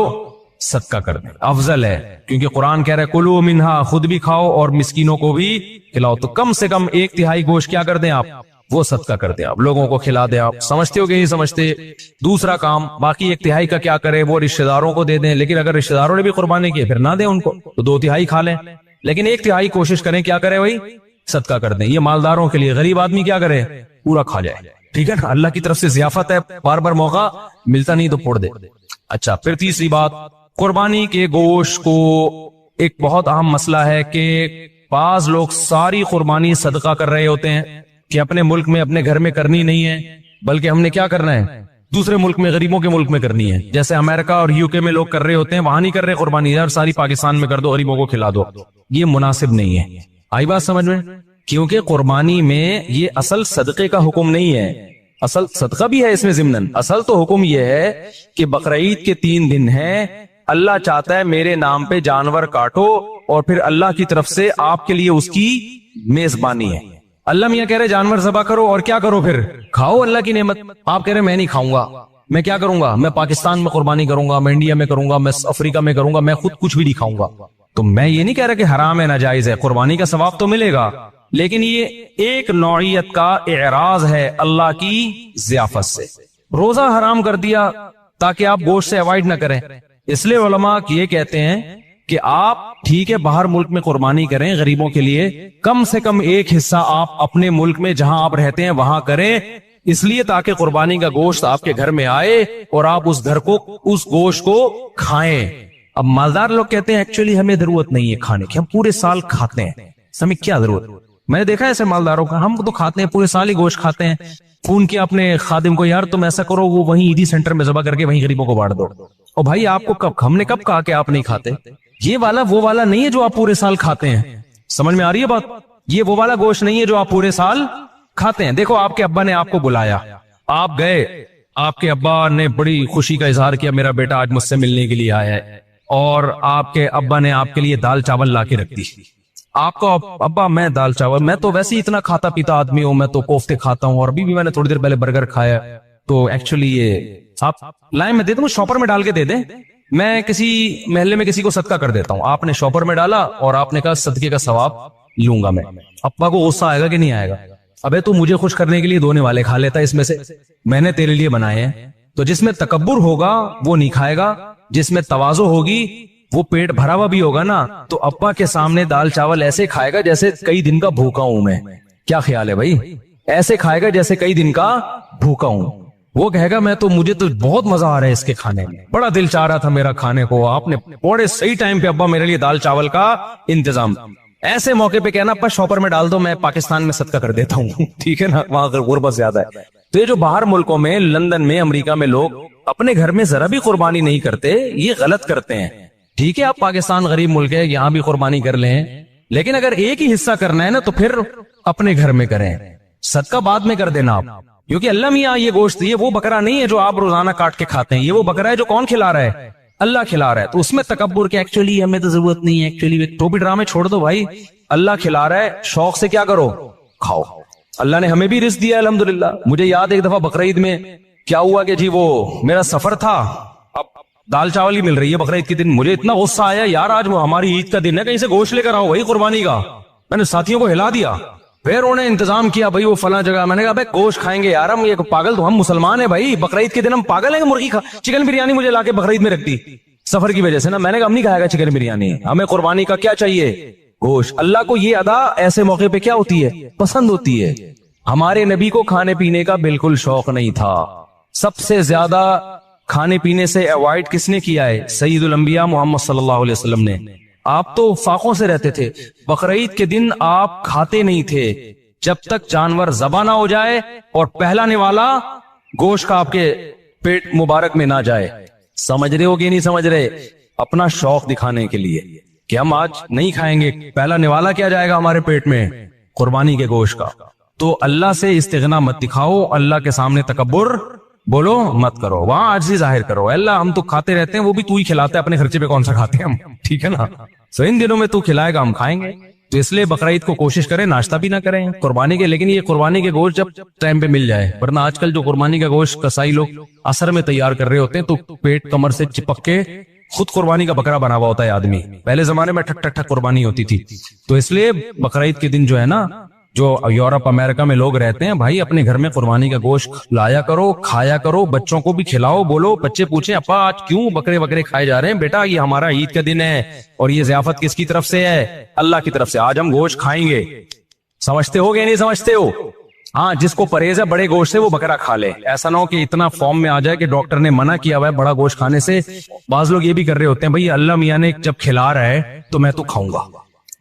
صدقہ کر دیں، افضل ہے، کیونکہ قرآن کہہ رہا ہے کلوا منہا، خود بھی کھاؤ اور مسکینوں کو بھی کھلاؤ، تو کم سے کم 1/3 گوشت کیا کر دیں آپ؟ وہ صدقہ کر دیں، آپ لوگوں کو کھلا دیں۔ آپ سمجھتے ہو کہ نہیں سمجھتے؟ دوسرا کام، باقی 1/3 کا کیا کرے؟ وہ رشتہ داروں کو دے دیں، لیکن اگر رشتہ داروں نے بھی قربانی کی پھر نہ دیں ان کو، تو 2/3 کھا لیں، لیکن 1/3 کوشش کریں کیا کرے بھائی؟ صدقہ کر دیں۔ یہ مالداروں کے لیے، غریب آدمی کیا کرے؟ پورا کھا جائے، ٹھیک ہے نا، اللہ کی طرف سے ضیافت ہے، بار بار موقع ملتا نہیں تو پھوڑ دے۔ اچھا، پھر تیسری بات، قربانی کے گوشت کو ایک بہت اہم مسئلہ ہے کہ بعض لوگ ساری قربانی صدقہ کر رہے ہوتے ہیں کہ اپنے ملک میں اپنے گھر میں کرنی نہیں ہے، بلکہ ہم نے کیا کرنا ہے؟ دوسرے ملک میں, غریبوں کے ملک میں کرنی ہے. جیسے امریکہ اور یو کے میں لوگ کر رہے ہوتے ہیں, وہاں نہیں کر رہے قربانی, یار ساری پاکستان میں کر دو, غریبوں کو کھلا دو. یہ مناسب نہیں ہے. آئی بات سمجھ میں؟ کیونکہ قربانی میں یہ اصل صدقے کا حکم نہیں ہے. اصل صدقہ بھی ہے اس میں ضمناً, اصل تو حکم یہ ہے کہ بقرعید کے 3 دن ہیں, اللہ چاہتا ہے میرے نام پہ جانور کاٹو, اور پھر اللہ کی طرف سے آپ کے لیے اس کی میزبانی ہے. اللہ میاں کہہ رہے جانور ذبح کرو اور کیا کرو, پھر کھاؤ اللہ کی نعمت. آپ کہہ رہے میں نہیں کھاؤں گا, میں کیا کروں گا, میں پاکستان میں قربانی کروں گا, میں انڈیا میں کروں گا, میں افریقہ میں کروں گا, میں خود کچھ بھی نہیں کھاؤں گا. تو میں یہ نہیں کہہ رہا کہ حرام ہے, ناجائز ہے, قربانی کا ثواب تو ملے گا, لیکن یہ ایک نوعیت کا اعراض ہے اللہ کی ضیافت سے. روزہ حرام کر دیا تاکہ آپ گوشت سے اوائڈ نہ کریں. اس لیے علماء یہ کہتے ہیں کہ آپ ٹھیک ہے باہر ملک میں قربانی کریں غریبوں کے لیے, کم سے کم ایک حصہ آپ اپنے ملک میں جہاں آپ رہتے ہیں وہاں کریں, اس لیے تاکہ قربانی کا گوشت آپ کے گھر میں آئے اور آپ اس گھر کو, اس گوشت کو کھائیں. اب مالدار لوگ کہتے ہیں ایکچولی ہمیں ضرورت نہیں ہے کھانے کی, ہم پورے سال کھاتے ہیں, ہمیں کیا ضرورت. میں نے دیکھا ایسے مالداروں کا, ہم تو کھاتے ہیں پورے سال ہی گوشت کھاتے ہیں. فون کیا اپنے خادم کو, یار تم ایسا کرو وہ وہیں عیدی سینٹر میں ذبح کر کے وہیں غریبوں کو بانٹ دو. اور بھائی آپ کو کب, ہم نے کب کہا کہ آپ نہیں کھاتے؟ یہ والا وہ والا نہیں ہے جو آپ پورے سال کھاتے ہیں. سمجھ میں آ رہی ہے بات؟ یہ وہ والا گوشت نہیں ہے جو آپ پورے سال کھاتے ہیں. دیکھو آپ کے ابا نے آپ کو بلایا, آپ گئے, آپ کے ابا نے بڑی خوشی کا اظہار کیا میرا بیٹا آج مجھ سے ملنے کے لیے آیا ہے, اور آپ کے ابا نے آپ کے لیے دال چاول لا کے رکھ دی. آپ کو ابا میں دال چاول, میں تو ویسے ہی اتنا کھاتا پیتا آدمی ہوں, میں تو کوفتے کھاتا ہوں, اور ابھی بھی میں نے تھوڑی دیر پہلے برگر کھایا, تو ایکچولی یہ آپ لائن میں دے دوں, شاپر میں ڈال کے دے دیں, میں کسی محلے میں کسی کو صدقہ کر دیتا ہوں. آپ نے شاپر میں ڈالا اور آپ نے کہا صدقے کا ثواب لوں گا میں. ابا کو غصہ آئے گا کہ نہیں آئے گا؟ ابے تو مجھے خوش کرنے کے لیے دھونے والے کھا لیتا, اس میں سے میں نے تیرے لیے بنائے ہیں. تو جس میں تکبر ہوگا وہ نہیں کھائے گا, جس میں تواضع ہوگی وہ پیٹ بھرا ہوا بھی ہوگا نا, تو ابا کے سامنے دال چاول ایسے کھائے گا جیسے کئی دن کا بھوکا ہوں میں. کیا خیال ہے بھائی؟ ایسے کھائے گا جیسے کئی دن کا بھوکا ہوں. وہ کہے گا میں تو, مجھے تو بہت مزہ آ رہا ہے اس کے کھانے میں, بڑا دل چاہ رہا تھا میرا کھانے کو, آپ نے بڑے صحیح ٹائم پہ ابا میرے لیے دال چاول کا انتظام. ایسے موقع پہ کہنا ابا شاپر میں ڈال دو, میں پاکستان میں صدقہ کر دیتا ہوں. ٹھیک ہے نا, وہاں غربت زیادہ ہے. تو یہ جو باہر ملکوں میں, لندن میں, امریکہ میں لوگ اپنے گھر میں ذرا بھی قربانی نہیں کرتے, یہ غلط کرتے ہیں. ٹھیک ہے آپ پاکستان غریب ملک ہے, یہاں بھی قربانی کر لیں, لیکن اگر ایک ہی حصہ کرنا ہے نا تو پھر اپنے گھر میں کریں, صدقہ بعد میں کر دینا آپ. کیونکہ اللہ میاں یہ گوشت, یہ وہ بکرا نہیں ہے جو آپ روزانہ کاٹ کے کھاتے ہیں, یہ وہ بکرا ہے جو کون کھلا رہا ہے؟ اللہ کھلا رہا ہے. تو اس میں تکبر کہ ایکچولی ہمیں تو ضرورت نہیں ہے, ایکچولی ٹوپی ڈرامے چھوڑ دو بھائی, اللہ کھلا رہا ہے, شوق سے کیا کرو, کھاؤ. اللہ نے ہمیں بھی رزق دیا الحمدللہ. مجھے یاد ایک دفعہ بقرعید میں کیا ہوا کہ جی وہ میرا سفر تھا, اب دال چاول ہی مل رہی ہے بقرعید کے دن, مجھے اتنا غصہ آیا, یار آج ہماری عید کا دن ہے, کہیں سے گوشت لے کر آؤ وہی قربانی کا. میں نے ساتھیوں کو ہلا دیا, پھر انہوں نے انتظام کیا بھائی وہ فلاں جگہ. میں نے کہا بھائی گوشت کھائیں گے یار, ہم یہ پاگل, تو ہم مسلمان ہیں بھائی, بقرعید کے دن ہم پاگل ہیں کہ مرغی چکن بریانی مجھے لا کے بقرعید میں رکھ دی سفر کی وجہ سے نا. میں نے کہا ہم نہیں کھائے گا چکن بریانی, ہمیں قربانی کا کیا چاہیے, گوشت. اللہ کو یہ ادا ایسے موقع پہ کیا ہوتی ہے, پسند ہوتی ہے. ہمارے نبی کو کھانے پینے کا بالکل شوق نہیں تھا. سب سے زیادہ کھانے پینے سے اوائڈ کس نے کیا ہے؟ سید الانبیاء محمد صلی اللہ علیہ وسلم نے. آپ تو فاقوں سے رہتے تھے, بقرعید کے دن آپ کھاتے نہیں تھے جب تک جانور ذبح نہ ہو جائے اور پہلا نوالا گوشت کا آپ کے پیٹ مبارک میں نہ جائے. سمجھ رہے ہو کہ نہیں سمجھ رہے؟ اپنا شوق دکھانے کے لیے کہ ہم آج نہیں کھائیں گے, پہلا نوالا کیا جائے گا ہمارے پیٹ میں, قربانی کے گوشت کا. تو اللہ سے استغنا مت دکھاؤ, اللہ کے سامنے تکبر بولو مت کرو, وہاں عاجزی ظاہر کرو. اللہ ہم تو کھاتے رہتے ہیں, وہ بھی تو ہی کھلاتا ہے, اپنے خرچے پہ کون سا کھاتے ہیں ہم, ٹھیک ہے نا. سو ان دنوں میں تو کھلائے گا ہم کھائیں گے. تو اس لیے بقرعید کو کوشش کریں ناشتہ بھی نہ کریں قربانی کے, لیکن یہ قربانی کے گوشت جب ٹائم پہ مل جائے, ورنہ آج کل جو قربانی کا گوشت کسائی لوگ اثر میں تیار کر رہے ہوتے ہیں تو پیٹ کمر سے چپک کے خود قربانی کا بکرا بنا ہوا ہوتا ہے آدمی. پہلے زمانے میں ٹھک ٹھک ٹھک قربانی ہوتی تھی. تو اس لیے بقرعید کے دن جو ہے نا, جو یورپ امریکہ میں لوگ رہتے ہیں, بھائی اپنے گھر میں قربانی کا گوشت لایا کرو, کھایا کرو, بچوں کو بھی کھلاؤ. بولو, بچے پوچھیں ابا آج کیوں بکرے وکرے کھائے جا رہے ہیں؟ بیٹا یہ ہمارا عید کا دن ہے اور یہ ضیافت کس کی طرف سے ہے؟ اللہ کی طرف سے. آج ہم گوشت کھائیں گے. سمجھتے ہو گے نہیں سمجھتے ہو؟ ہاں, جس کو پرہیز ہے بڑے گوشت سے وہ بکرا کھا لے. ایسا نہ ہو کہ اتنا فارم میں آ جائے کہ ڈاکٹر نے منع کیا ہوا ہے بڑا گوشت کھانے سے. بعض لوگ یہ بھی کر رہے ہوتے ہیں بھائی اللہ میاں نے جب کھلا رہا ہے تو میں تو کھاؤں گا,